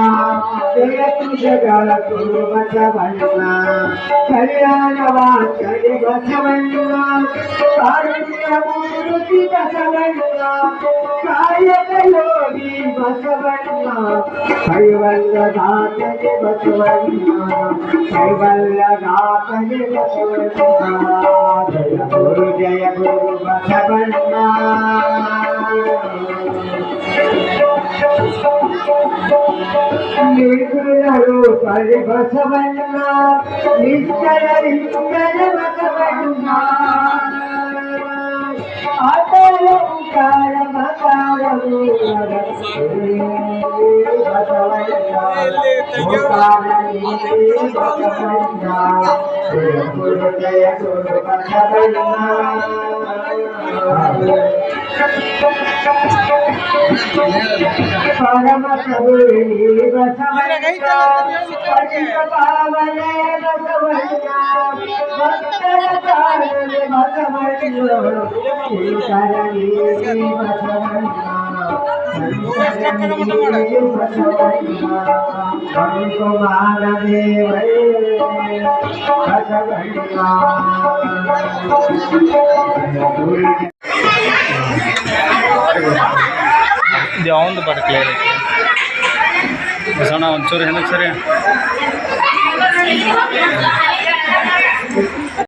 ಜಯ ಜಗಳ ಗುರು ಬಸವಣ್ಣ, ಕಲ್ಯಾಣವ ಕಲಿ ಬಸವಣ್ಣ, ಕಾರುಣ್ಯ ಮೂರ್ತಿ ಬಸವಣ್ಣ, ಕಾಯಕ ಯೋಗಿ ಬಸವಣ್ಣ, ಕೈವಲ್ಯ ದಾತಗೆ ಬಸವಣ್ಣ, ಕೈವಲ್ಯ ದಾತಗೆ ಬಸವಣ್ಣ. ಜಯ ಗುರು ಬಸವಣ್ಣ. ನಿರ್ಗುಣರು ಪರಿ ಬಸವಣ್ಣ, ನಿಶ್ಚಯ ಲಿಂಗನ ಬಸವಣ್ಣ, ಆತರ ಉಕಾರ ಮಕಾರರು ಬಸವಣ್ಣ, ಬಸವಣ್ಣ. ಜಯ ಗುರು ಬಸವಣ್ಣ. ಪರಮ ಕರುಣಿ ಬಸವಣ್ಣ, ಪತಿತ ಪಾವನೆ ಬಸವಣ್ಣ, ಭಕ್ತರ ಕಾರಣ ಬಸವಣ್ಣ, ಶಂಕರನೇ ಬಸವಣ್ಣ, ಬಸವಣ್ಣ, ಹರಿಕುಮಾರ ದೇವರೇ ಬಸವಣ್ಣ. ಇದು ಯಾವಂದು ಬರ ಕ್ಲಿಯರ್ ಐತಿ ಬಸವಣ್ಣ ಒಂಚೂರು ಏನಕ್ಕೆ ಸರಿ